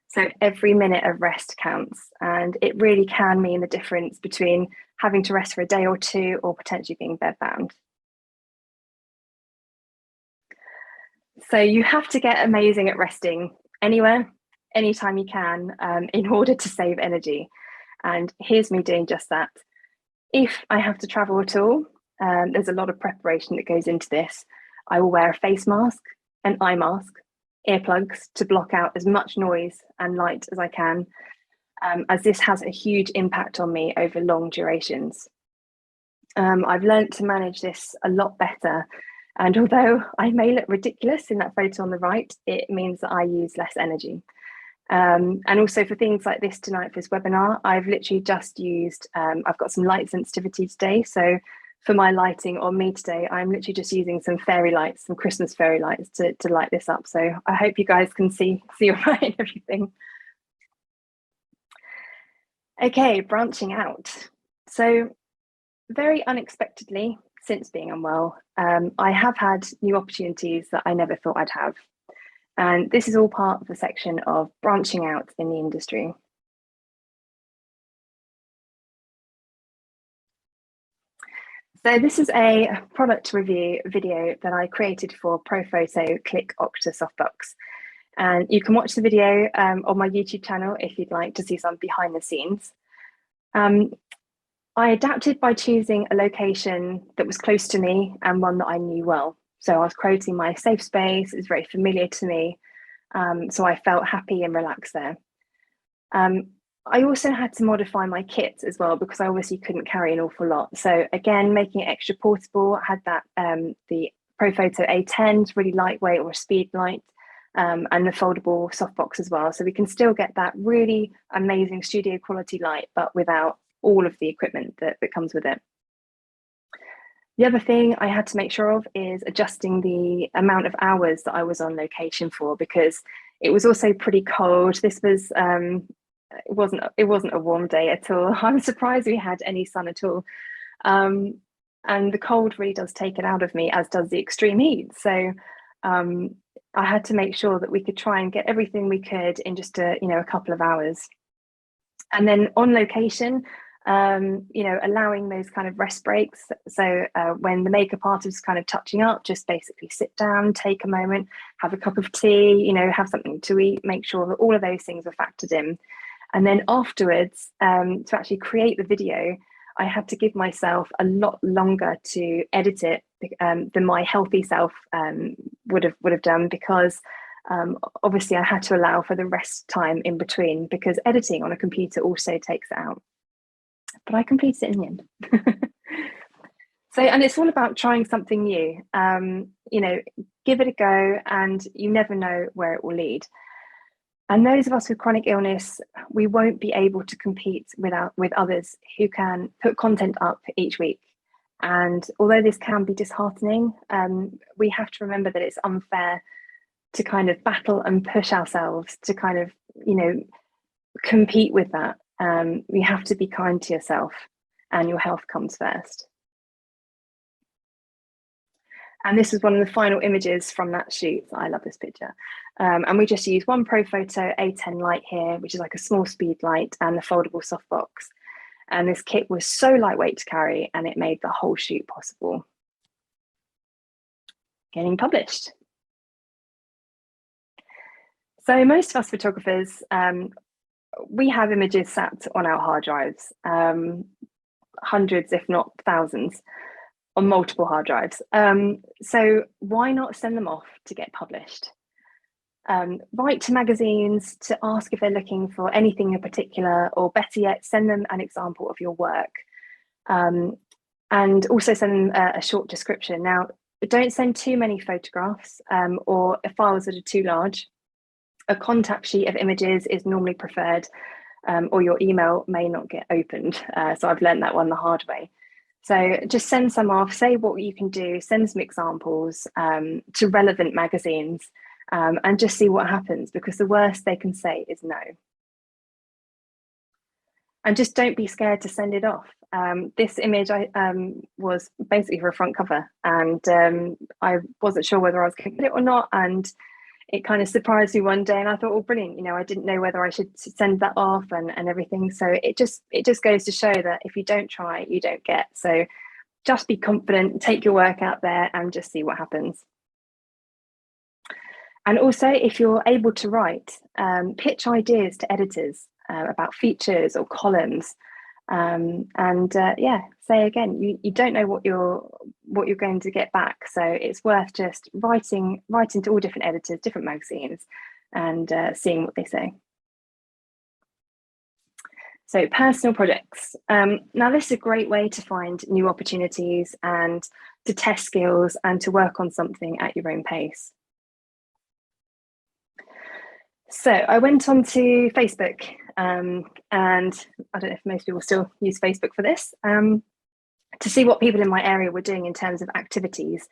So every minute of rest counts, and it really can mean the difference between having to rest for a day or two or potentially being bedbound. So you have to get amazing at resting anywhere, anytime you can, in order to save energy. And here's me doing just that. If I have to travel at all, there's a lot of preparation that goes into this. I will wear a face mask, an eye mask, earplugs to block out as much noise and light as I can, as this has a huge impact on me over long durations. I've learned to manage this a lot better, and although I may look ridiculous in that photo on the right, it means that I use less energy. And also for things like this tonight, for this webinar, I've literally just used, I've got some light sensitivity today, so for my lighting on me today, I'm literally just using some fairy lights, some Christmas fairy lights to light this up. So I hope you guys can see all right and everything. Okay, branching out. So very unexpectedly, since being unwell, I have had new opportunities that I never thought I'd have. And this is all part of the section of branching out in the industry. So this is a product review video that I created for Profoto Click Octa softbox. And you can watch the video on my YouTube channel if you'd like to see some behind the scenes. I adapted by choosing a location that was close to me and one that I knew well. So I was creating my safe space, it's very familiar to me. So I felt happy and relaxed there. I also had to modify my kit as well because I obviously couldn't carry an awful lot. So again, making it extra portable, I had that the Profoto A10, really lightweight, or a speed light, and the foldable softbox as well. So we can still get that really amazing studio quality light, but without all of the equipment that comes with it. The other thing I had to make sure of is adjusting the amount of hours that I was on location for, because it was also pretty cold. This was it wasn't a warm day at all. I'm surprised we had any sun at all. And the cold really does take it out of me, as does the extreme heat. So I had to make sure that we could try and get everything we could in just a couple of hours. And then on location, allowing those kind of rest breaks. So when the makeup artist is kind of touching up, just basically sit down, take a moment, have a cup of tea, have something to eat, make sure that all of those things are factored in. And then afterwards, to actually create the video, I had to give myself a lot longer to edit it than my healthy self would have done, because obviously I had to allow for the rest time in between, because editing on a computer also takes it out. But I completed it in the end. So, and it's all about trying something new. Give it a go, and you never know where it will lead. And those of us with chronic illness, we won't be able to compete with others who can put content up each week. And although this can be disheartening, we have to remember that it's unfair to kind of battle and push ourselves to kind of, compete with that. You have to be kind to yourself, and your health comes first. And this is one of the final images from that shoot. I love this picture. And we just use one Profoto A10 light here, which is like a small speed light, and the foldable softbox. And this kit was so lightweight to carry, and it made the whole shoot possible. Getting published. So most of us photographers, we have images sat on our hard drives, hundreds, if not thousands, on multiple hard drives. So why not send them off to get published? Write to magazines to ask if they're looking for anything in particular, or better yet, send them an example of your work. And also send them a short description. Now, don't send too many photographs or files that are too large. A contact sheet of images is normally preferred, or your email may not get opened. So I've learned that one the hard way. So just send some off, say what you can do, send some examples to relevant magazines, and just see what happens, because the worst they can say is no. And just don't be scared to send it off. This image was basically for a front cover, and I wasn't sure whether I was going to get it or not, and it kind of surprised me one day, and I thought, oh, brilliant, you know, I didn't know whether I should send that off and everything. So it just goes to show that if you don't try, you don't get. So just be confident, take your work out there and just see what happens. And also, if you're able to write, pitch ideas to editors about features or columns. Yeah, say again, you don't know what you're going to get back, so it's worth just writing to all different editors, different magazines, and seeing what they say. So personal projects. Now this is a great way to find new opportunities and to test skills and to work on something at your own pace. So I went on to Facebook, and I don't know if most people still use Facebook for this, to see what people in my area were doing in terms of activities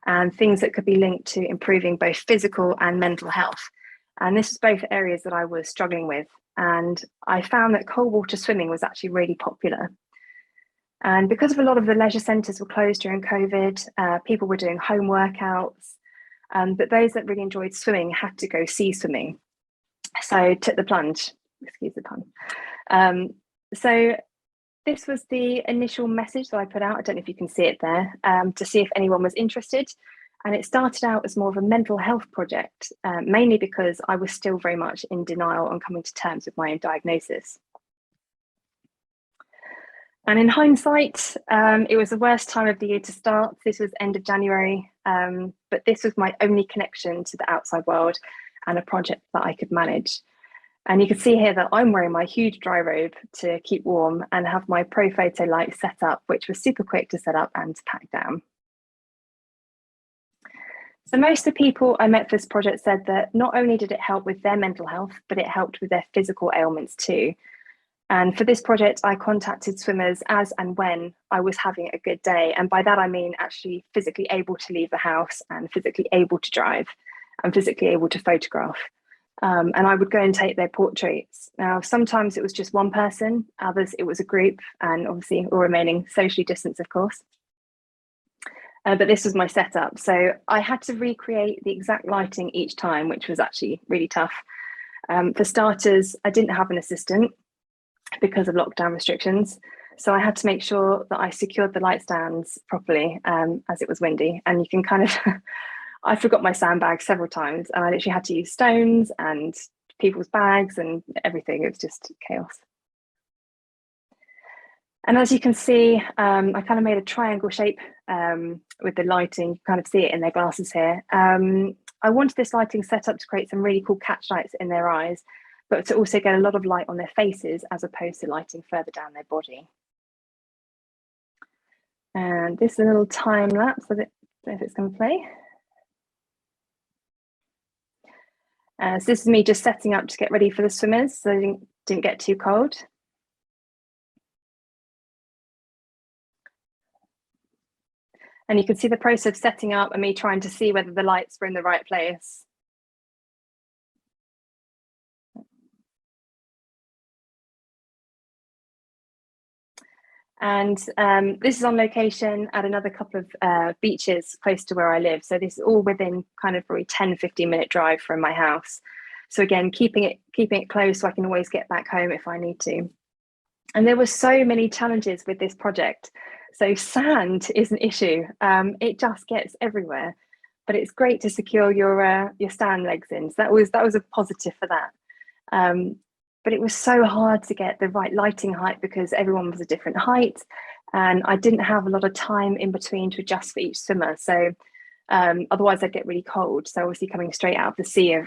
and things that could be linked to improving both physical and mental health. And this was both areas that I was struggling with. And I found that cold water swimming was actually really popular. And because of a lot of the leisure centres were closed during COVID, people were doing home workouts, but those that really enjoyed swimming had to go sea swimming. So I took the plunge, excuse the pun. So this was the initial message that I put out. I don't know if you can see it there, to see if anyone was interested. And it started out as more of a mental health project, mainly because I was still very much in denial and coming to terms with my own diagnosis. And in hindsight, it was the worst time of the year to start. This was end of January, but this was my only connection to the outside world and a project that I could manage. And you can see here that I'm wearing my huge dry robe to keep warm and have my Pro Photo light set up, which was super quick to set up and to pack down. So most of the people I met for this project said that not only did it help with their mental health, but it helped with their physical ailments too. And for this project, I contacted swimmers as and when I was having a good day. And by that, I mean actually physically able to leave the house and physically able to drive and physically able to photograph. And I would go and take their portraits. Now, sometimes it was just one person, others it was a group, and obviously all remaining socially distanced, of course. But this was my setup. So I had to recreate the exact lighting each time, which was actually really tough. For starters, I didn't have an assistant because of lockdown restrictions. So I had to make sure that I secured the light stands properly, as it was windy. And you can kind of, I forgot my sandbag several times, and I literally had to use stones and people's bags and everything. It was just chaos. And as you can see, I kind of made a triangle shape with the lighting. You kind of see it in their glasses here. I wanted this lighting set up to create some really cool catch lights in their eyes, but to also get a lot of light on their faces as opposed to lighting further down their body. And this is a little time lapse. I don't know if it's going to play. So this is me just setting up to get ready for the swimmers so they didn't get too cold. And you can see the process of setting up and me trying to see whether the lights were in the right place. And this is on location at another couple of beaches close to where I live. So this is all within kind of probably 10-15 minute drive from my house. So again, keeping it close so I can always get back home if I need to. And there were so many challenges with this project. So sand is an issue. It just gets everywhere, but it's great to secure your stand legs in. So that was a positive for that. But it was so hard to get the right lighting height because everyone was a different height, and I didn't have a lot of time in between to adjust for each swimmer. So otherwise I'd get really cold. So obviously coming straight out of the sea,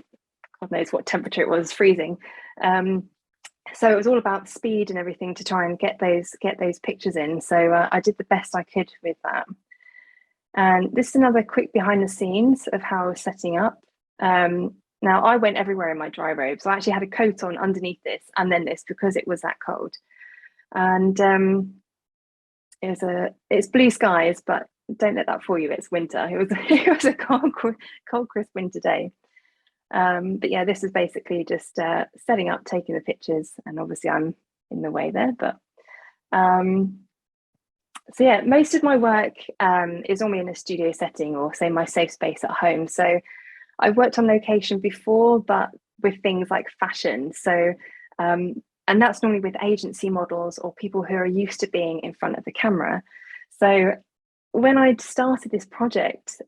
God knows what temperature it was, freezing. So it was all about speed and everything to try and get those pictures in. So I did the best I could with that. And this is another quick behind the scenes of how I was setting up. Now I went everywhere in my dry robe. So I actually had a coat on underneath this and then this because it was that cold. And it's blue skies, but don't let that fool you. It's winter. It was a cold, crisp winter day. But yeah, this is basically just setting up, taking the pictures, and obviously I'm in the way there. But so yeah, most of my work is normally in a studio setting or say my safe space at home. So I've worked on location before, but with things like fashion. So and that's normally with agency models or people who are used to being in front of the camera. So when I started this project,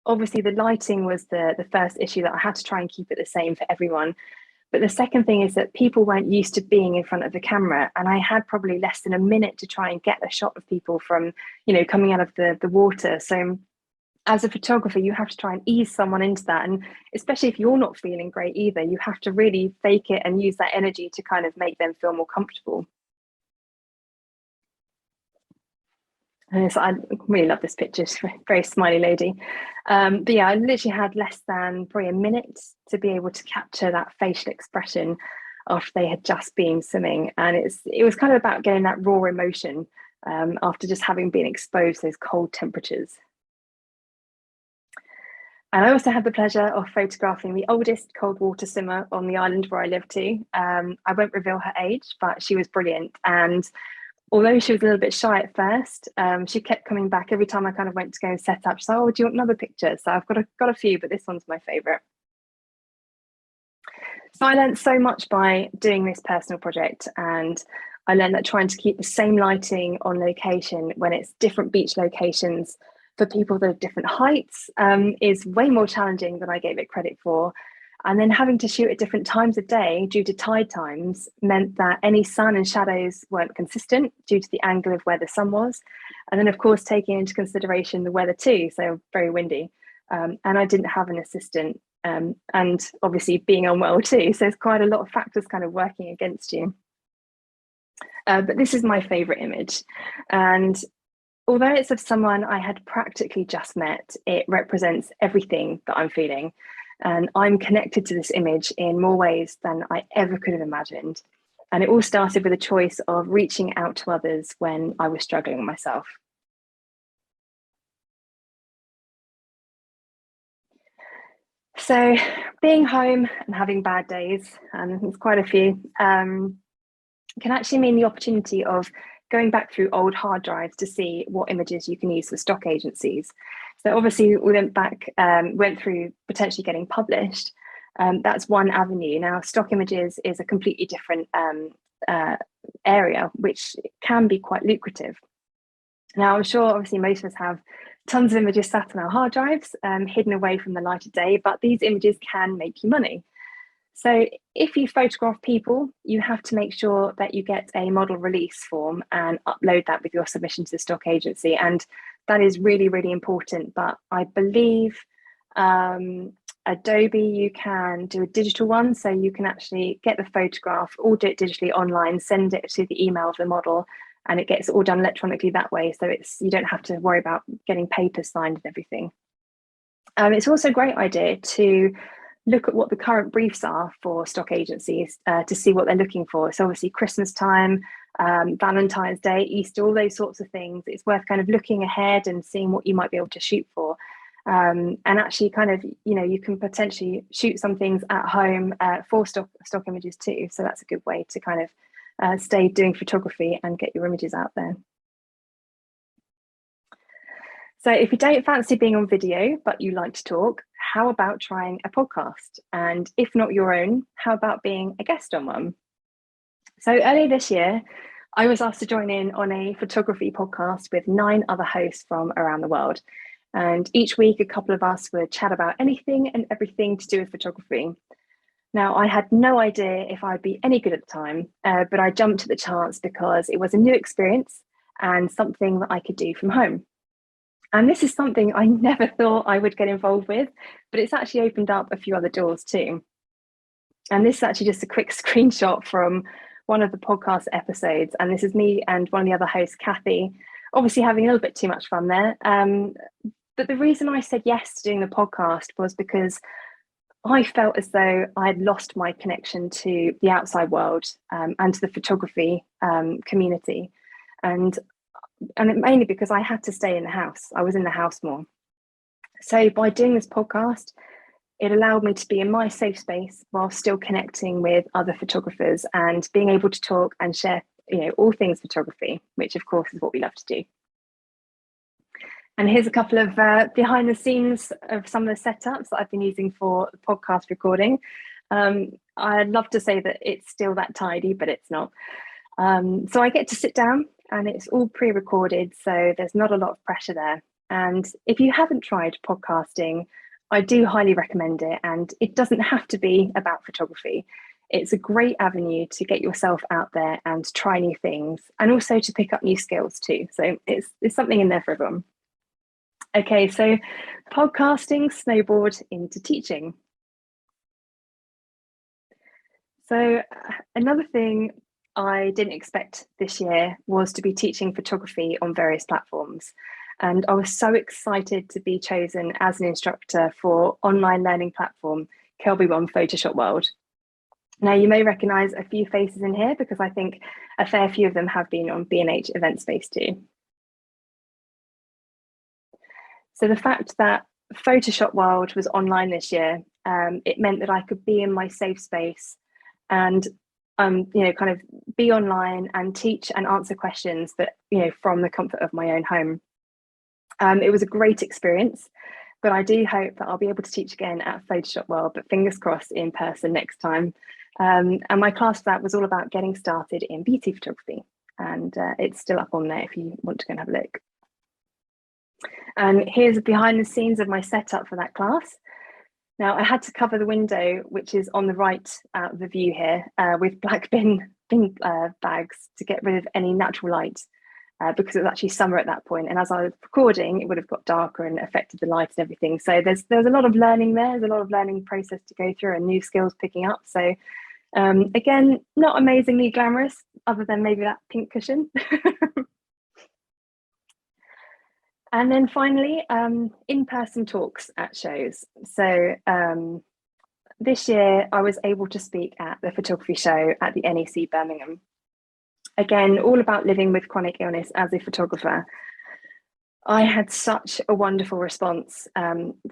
obviously the lighting was the first issue that I had to try and keep it the same for everyone. But the second thing is that people weren't used to being in front of the camera, and I had probably less than a minute to try and get a shot of people from, coming out of the water. So as a photographer, you have to try and ease someone into that. And especially if you're not feeling great either, you have to really fake it and use that energy to kind of make them feel more comfortable. And so I really love this picture. She's a very smiley lady. But yeah, I literally had less than probably a minute to be able to capture that facial expression after they had just been swimming. And it was kind of about getting that raw emotion after just having been exposed to those cold temperatures. And I also had the pleasure of photographing the oldest cold water swimmer on the island where I live too. I won't reveal her age, but she was brilliant. And although she was a little bit shy at first, she kept coming back every time I kind of went to go and set up. She's like, "Oh, do you want another picture?" So I've got a few, but this one's my favorite. So I learned so much by doing this personal project, and I learned that trying to keep the same lighting on location when it's different beach locations for people that are different heights is way more challenging than I gave it credit for. And then having to shoot at different times of day due to tide times meant that any sun and shadows weren't consistent due to the angle of where the sun was. And then, of course, taking into consideration the weather too, so very windy. And I didn't have an assistant, and obviously being unwell too. So there's quite a lot of factors kind of working against you. But this is my favorite image. And although it's of someone I had practically just met, it represents everything that I'm feeling. And I'm connected to this image in more ways than I ever could have imagined. And it all started with a choice of reaching out to others when I was struggling myself. So being home and having bad days, and there's quite a few, can actually mean the opportunity of going back through old hard drives to see what images you can use for stock agencies. So obviously we went through potentially getting published. That's one avenue. Now, stock images is a completely different area, which can be quite lucrative. Now, I'm sure obviously most of us have tons of images sat on our hard drives, hidden away from the light of day, but these images can make you money. So if you photograph people, you have to make sure that you get a model release form and upload that with your submission to the stock agency. And that is really, really important. But I believe Adobe, you can do a digital one. So you can actually get the photograph, or do it digitally online, send it to the email of the model, and it gets all done electronically that way. So you don't have to worry about getting papers signed and everything. It's also a great idea to look at what the current briefs are for stock agencies to see what they're looking for. So obviously Christmas time, Valentine's Day, Easter, all those sorts of things. It's worth kind of looking ahead and seeing what you might be able to shoot for. And actually kind of, you can potentially shoot some things at home for stock images too. So that's a good way to kind of stay doing photography and get your images out there. So if you don't fancy being on video, but you like to talk, how about trying a podcast? And if not your own, how about being a guest on one? So earlier this year, I was asked to join in on a photography podcast with 9 other hosts from around the world. And each week, a couple of us would chat about anything and everything to do with photography. Now, I had no idea if I'd be any good at the time, but I jumped at the chance because it was a new experience and something that I could do from home. And this is something I never thought I would get involved with, but it's actually opened up a few other doors too. And this is actually just a quick screenshot from one of the podcast episodes. And this is me and one of the other hosts, Kathy, obviously having a little bit too much fun there. But the reason I said yes to doing the podcast was because I felt as though I had lost my connection to the outside world, and to the photography community. And mainly because I had to stay in the house. I was in the house more. So by doing this podcast, it allowed me to be in my safe space while still connecting with other photographers and being able to talk and share, all things photography, which of course is what we love to do. And here's a couple of behind the scenes of some of the setups that I've been using for the podcast recording. I'd love to say that it's still that tidy, but it's not. So I get to sit down and it's all pre-recorded, so there's not a lot of pressure there. And if you haven't tried podcasting, I do highly recommend it. And it doesn't have to be about photography. It's a great avenue to get yourself out there and try new things, and also to pick up new skills too. So it's something in there for everyone. Okay, so podcasting snowboard into teaching. So another thing I didn't expect this year was to be teaching photography on various platforms. And I was so excited to be chosen as an instructor for online learning platform, Kelby One Photoshop World. Now, you may recognise a few faces in here because I think a fair few of them have been on B&H Event Space too. So the fact that Photoshop World was online this year, it meant that I could be in my safe space and kind of be online and teach and answer questions that, from the comfort of my own home. It was a great experience, but I do hope that I'll be able to teach again at Photoshop World, but fingers crossed in person next time. And my class for that was all about getting started in beauty photography. And it's still up on there if you want to go and have a look. And here's behind the scenes of my setup for that class. Now, I had to cover the window, which is on the right out of the view here, with black bin bags to get rid of any natural light, because it was actually summer at that point. And as I was recording, it would have got darker and affected the light and everything. So there's a lot of learning there. There's a lot of learning process to go through and new skills picking up. So again, not amazingly glamorous, other than maybe that pink cushion. And then finally, in-person talks at shows. So this year I was able to speak at the photography show at the NEC Birmingham. Again, all about living with chronic illness as a photographer. I had such a wonderful response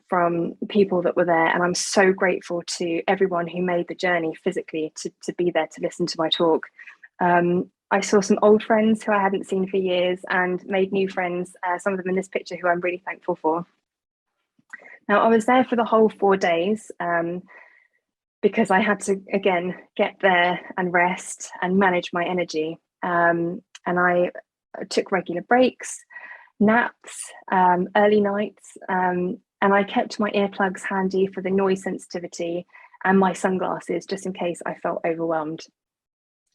from people that were there, and I'm so grateful to everyone who made the journey physically to be there to listen to my talk. I saw some old friends who I hadn't seen for years and made new friends, some of them in this picture who I'm really thankful for. Now, I was there for the whole 4 days because I had to, again, get there and rest and manage my energy. And I took regular breaks, naps, early nights, and I kept my earplugs handy for the noise sensitivity and my sunglasses just in case I felt overwhelmed.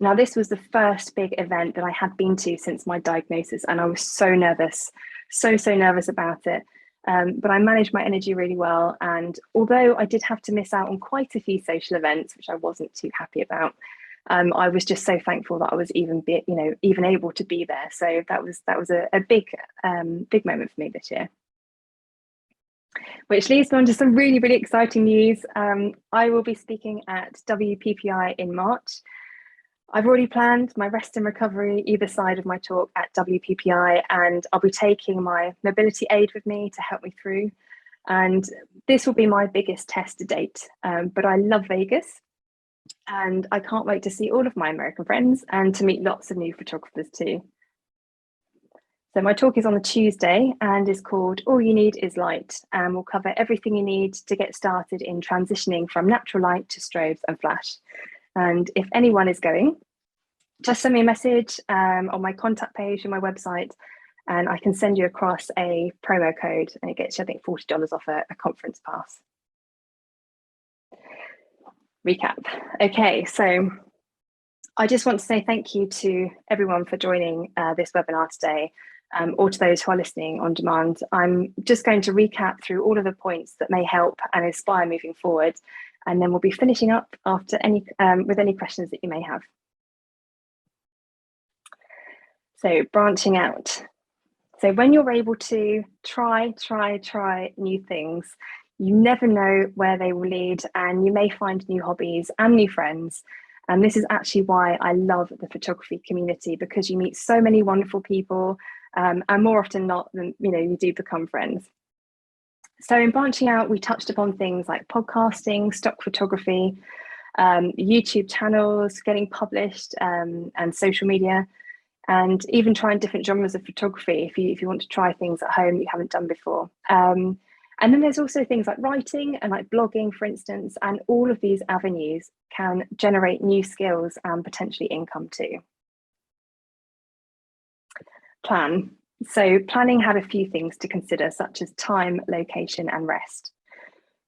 Now, this was the first big event that I had been to since my diagnosis, and I was so nervous, so nervous about it. But I managed my energy really well. And although I did have to miss out on quite a few social events, which I wasn't too happy about, I was just so thankful that I was even able to be there. So that was a big moment for me this year. Which leads me on to some really exciting news. I will be speaking at WPPI in March. I've already planned my rest and recovery either side of my talk at WPPI, and I'll be taking my mobility aid with me to help me through. And this will be my biggest test to date, but I love Vegas and I can't wait to see all of my American friends and to meet lots of new photographers too. So my talk is on the Tuesday and is called All You Need Is Light, and we'll cover everything you need to get started in transitioning from natural light to strobes and flash. And if anyone is going, just send me a message on my contact page on my website, and I can send you across a promo code, and it gets you, I think, $40 off a conference pass. Recap. Okay, so I just want to say thank you to everyone for joining this webinar today. or to those who are listening on demand. I'm just going to recap through all of the points that may help and inspire moving forward, and then we'll be finishing up after with any questions that you may have. So branching out. So when you're able to try new things, you never know where they will lead, and you may find new hobbies and new friends. And this is actually why I love the photography community, because you meet so many wonderful people, and more often not than, you do become friends. So in branching out, we touched upon things like podcasting, stock photography, YouTube channels, getting published, and social media, and even trying different genres of photography if you want to try things at home you haven't done before. And then there's also things like writing and like blogging, for instance, and all of these avenues can generate new skills and potentially income too. Plan. So planning had a few things to consider, such as time, location, and rest.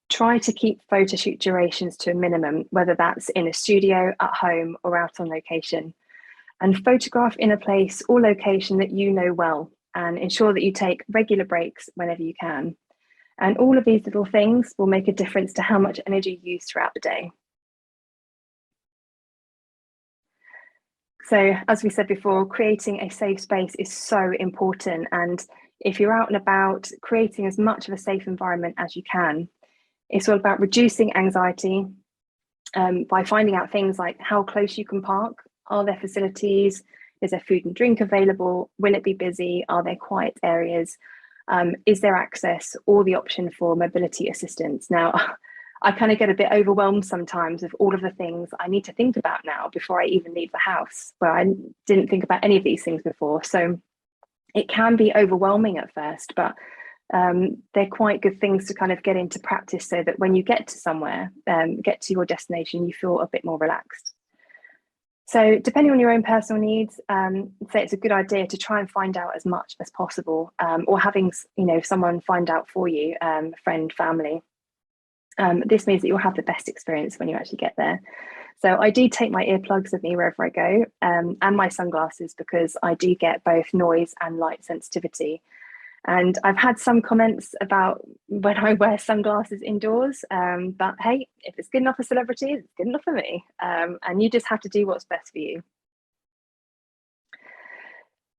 Try to keep photo shoot durations to a minimum, whether that's in a studio, at home, or out on location. And photograph in a place or location that you know well, and ensure that you take regular breaks whenever you can. And all of these little things will make a difference to how much energy you use throughout the day. So as we said before, creating a safe space is so important. And if you're out and about, creating as much of a safe environment as you can. It's all about reducing anxiety by finding out things like how close you can park. Are there facilities? Is there food and drink available? Will it be busy? Are there quiet areas? Is there access or the option for mobility assistance? Now, I kind of get a bit overwhelmed sometimes with all of the things I need to think about now before I even leave the house, where I didn't think about any of these things before. So it can be overwhelming at first, but they're quite good things to kind of get into practice so that when you get to somewhere, get to your destination, you feel a bit more relaxed. So depending on your own personal needs, say it's a good idea to try and find out as much as possible, or having someone find out for you, friend, family. This means that you'll have the best experience when you actually get there. So I do take my earplugs with me wherever I go, and my sunglasses, because I do get both noise and light sensitivity. And I've had some comments about when I wear sunglasses indoors, but hey, if it's good enough for celebrities, it's good enough for me. And you just have to do what's best for you.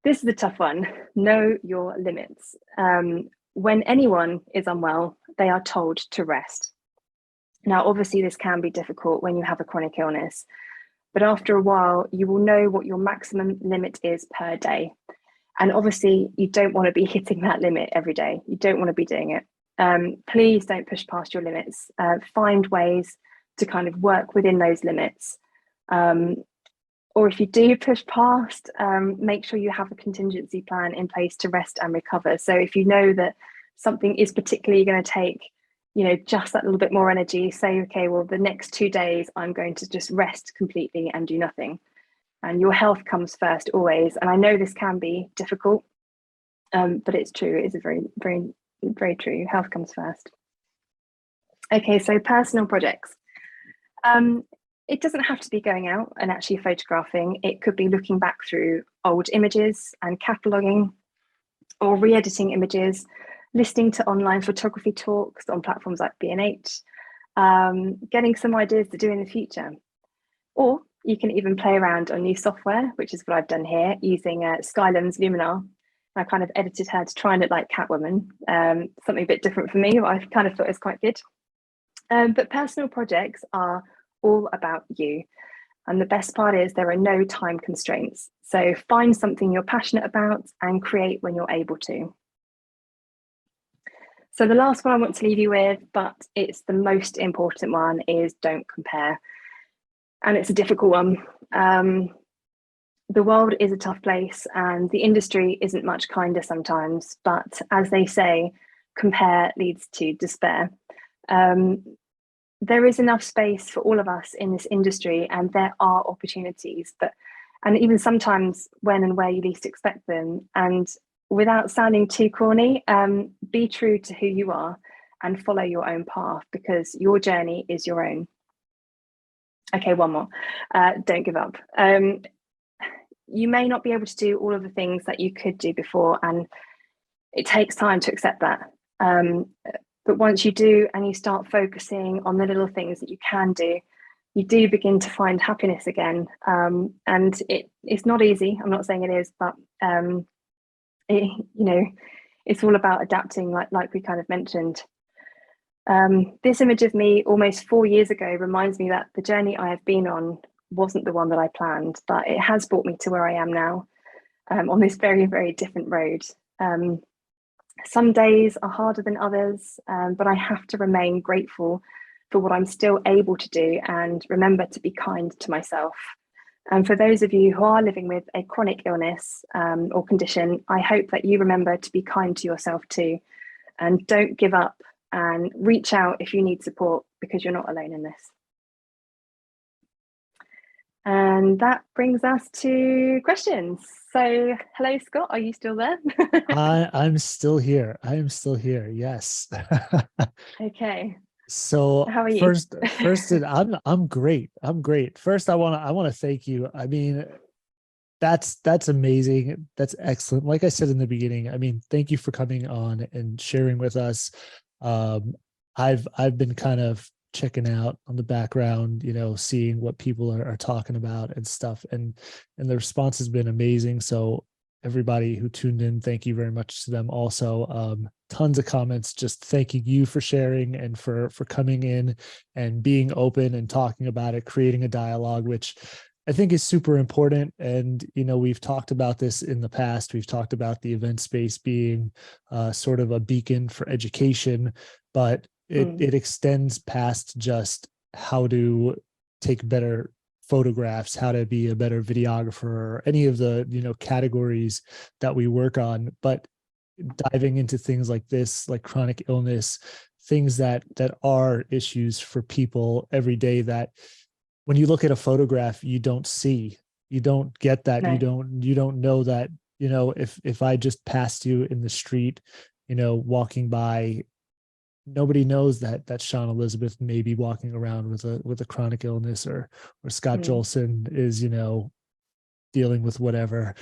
This is a tough one. Know your limits. When anyone is unwell, they are told to rest. Now, obviously, this can be difficult when you have a chronic illness, but after a while, you will know what your maximum limit is per day. And obviously, you don't want to be hitting that limit every day. You don't want to be doing it. Please don't push past your limits. Find ways to kind of work within those limits. Or if you do push past, make sure you have a contingency plan in place to rest and recover. So if you know that something is particularly going to take, just that little bit more energy, say, okay, well, the next 2 days, I'm going to just rest completely and do nothing. And your health comes first always. And I know this can be difficult, but it's true. It is very, very, very true. Health comes first. Okay, so personal projects. It doesn't have to be going out and actually photographing. It could be looking back through old images and cataloguing, or re-editing images, listening to online photography talks on platforms like B&H, getting some ideas to do in the future. Or you can even play around on new software, which is what I've done here, using Skylum's Luminar. I kind of edited her to try and look like Catwoman, something a bit different for me, but I kind of thought it was quite good. But personal projects are all about you. And the best part is there are no time constraints. So find something you're passionate about and create when you're able to. So the last one I want to leave you with, but it's the most important one, is don't compare. And it's a difficult one. The world is a tough place and the industry isn't much kinder sometimes, but as they say, compare leads to despair. There is enough space for all of us in this industry, and there are opportunities, and even sometimes when and where you least expect them. And without sounding too corny, be true to who you are and follow your own path, because your journey is your own. Okay, one more. Don't give up. you may not be able to do all of the things that you could do before, and it takes time to accept that. But once you do, and you start focusing on the little things that you can do, you do begin to find happiness again. And it's not easy. I'm not saying it is, but it's all about adapting, like we kind of mentioned. This image of me almost 4 years ago reminds me that the journey I have been on wasn't the one that I planned, but it has brought me to where I am now, on this very, very different road. Some days are harder than others, but I have to remain grateful for what I'm still able to do, and remember to be kind to myself. And for those of you who are living with a chronic illness or condition, I hope that you remember to be kind to yourself too, and don't give up, and reach out if you need support, because you're not alone in this. And that brings us to questions. So, hello, Scott, are you still there? I'm still here. I am still here. Yes. Okay. So How are you? first, I'm great. I'm great. First, I want to thank you. I mean, that's amazing. That's excellent. Like I said in the beginning, I mean, thank you for coming on and sharing with us. I've been kind of checking out on the background, seeing what people are talking about and stuff, and the response has been amazing. So everybody who tuned in, thank you very much to them also. Tons of comments just thanking you for sharing and for coming in and being open and talking about it, creating a dialogue, which I think is super important. And, we've talked about this in the past. We've talked about the event space being sort of a beacon for education, but it extends past just how to take better photographs, how to be a better videographer, or any of the, categories that we work on, but diving into things like this, like chronic illness, things that are issues for people every day, that when you look at a photograph, you don't see, you don't get that. No. You don't know that, if I just passed you in the street, walking by, nobody knows that Siân Elizabeth may be walking around with a chronic illness, or Scott Jolson is, dealing with whatever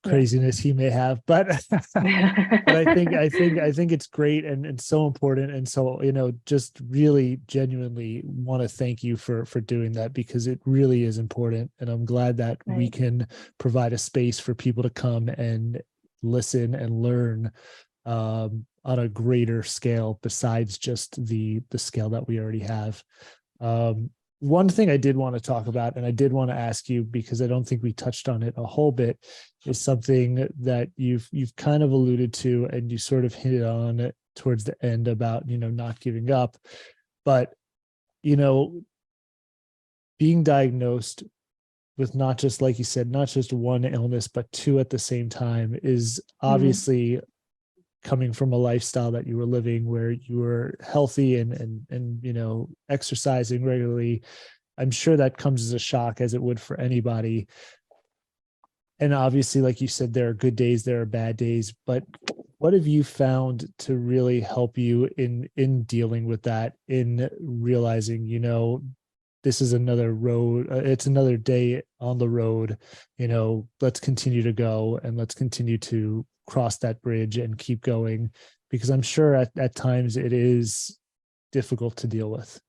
craziness he may have, but but I think it's great and so important. And so, just really genuinely want to thank you for doing that, because it really is important. And I'm glad that we can provide a space for people to come and listen and learn on a greater scale, besides just the scale that we already have. One thing I did want to talk about, and I did want to ask you, because I don't think we touched on it a whole bit, is something that you've kind of alluded to, and you sort of hit on it towards the end about, not giving up. But, being diagnosed with not just, like you said, not just one illness, but two at the same time, is obviously coming from a lifestyle that you were living where you were healthy and exercising regularly. I'm sure that comes as a shock, as it would for anybody. And obviously, like you said, there are good days, there are bad days, but what have you found to really help you in dealing with that, in realizing, this is another road, it's another day on the road, let's continue to go, and let's continue to cross that bridge and keep going, because I'm sure at times it is difficult to deal with.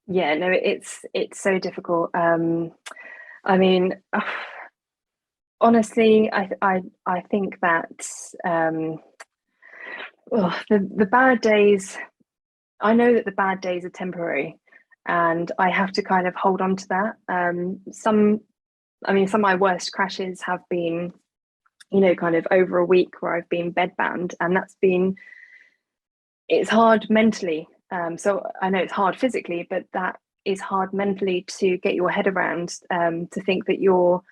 Yeah, no, it's so difficult. I mean, honestly, I think that the bad days, I know that the bad days are temporary, and I have to kind of hold on to that. Some of my worst crashes have been, kind of over a week, where I've been bedbound, and it's hard mentally. So I know it's hard physically, but that is hard mentally to get your head around, to think that your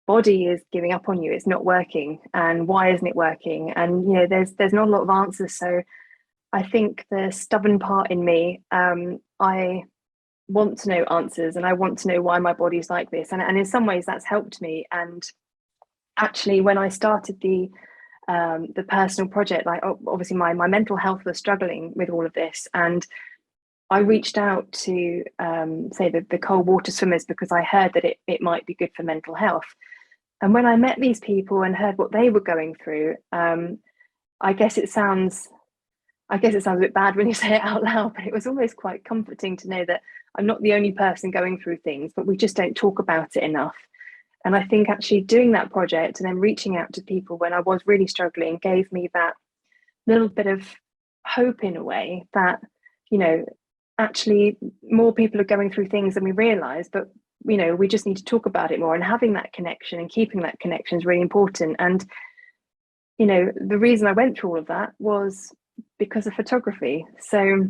body is giving up on you, it's not working, and why isn't it working? And there's not a lot of answers. So I think the stubborn part in me, I want to know answers, and I want to know why my body's like this, and in some ways that's helped me. And actually, when I started the personal project, like obviously my mental health was struggling with all of this, and I reached out to say the cold water swimmers because I heard that it might be good for mental health. And when I met these people and heard what they were going through, I guess it sounds a bit bad when you say it out loud, but it was almost quite comforting to know that I'm not the only person going through things, but we just don't talk about it enough. And I think actually doing that project and then reaching out to people when I was really struggling gave me that little bit of hope in a way that, you know, actually more people are going through things than we realize, but we just need to talk about it more, and having that connection and keeping that connection is really important. And the reason I went through all of that was because of photography. So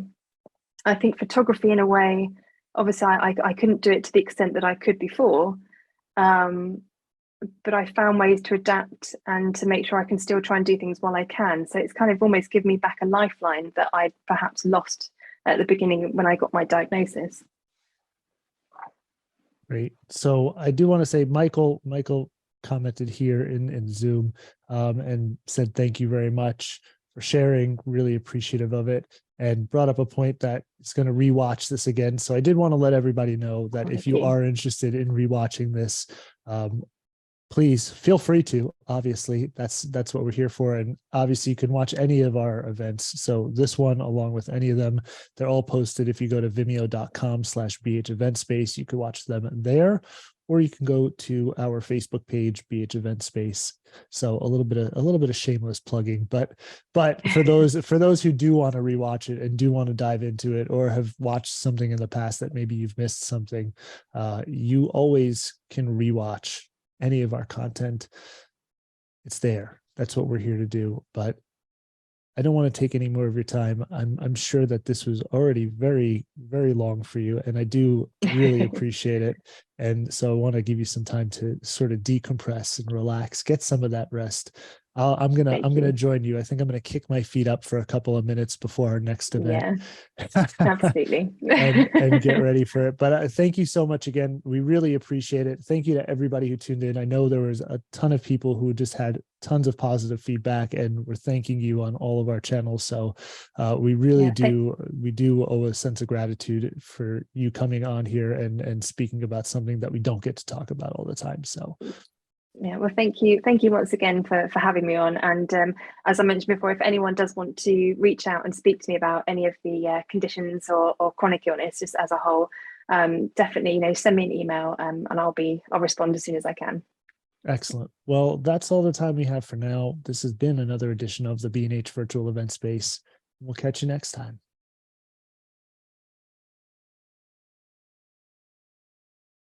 I think photography, in a way, obviously I couldn't do it to the extent that I could before, but I found ways to adapt and to make sure I can still try and do things while I can. So it's kind of almost given me back a lifeline that I perhaps lost at the beginning when I got my diagnosis. Great. So I do want to say Michael commented here in Zoom and said thank you very much for sharing. Really appreciative of it, and brought up a point that it's going to rewatch this again. So I did want to let everybody know that if you are interested in rewatching this, please feel free to. Obviously, that's what we're here for. And obviously you can watch any of our events. So this one, along with any of them, they're all posted. If you go to vimeo.com/BH Event Space, you can watch them there, or you can go to our Facebook page, BH Event Space. So a little bit of shameless plugging, but for those who do want to rewatch it and do want to dive into it, or have watched something in the past that maybe you've missed something, you always can rewatch any of our content. It's there. That's what we're here to do. But I don't want to take any more of your time. I'm sure that this was already very, very long for you, and I do really appreciate it. And so I want to give you some time to sort of decompress and relax, get some of that rest. I'm gonna join you. I think I'm gonna kick my feet up for a couple of minutes before our next event. Yeah, absolutely. and get ready for it. But thank you so much again. We really appreciate it. Thank you to everybody who tuned in. I know there was a ton of people who just had tons of positive feedback, and we're thanking you on all of our channels. So we really do owe a sense of gratitude for you coming on here and speaking about something that we don't get to talk about all the time. So yeah, well, thank you once again for having me on. And as I mentioned before, if anyone does want to reach out and speak to me about any of the conditions or chronic illness just as a whole, definitely send me an email, and I'll respond as soon as I can. Excellent. Well, that's all the time we have for now. This has been another edition of the B&H Virtual Event Space. We'll catch you next time.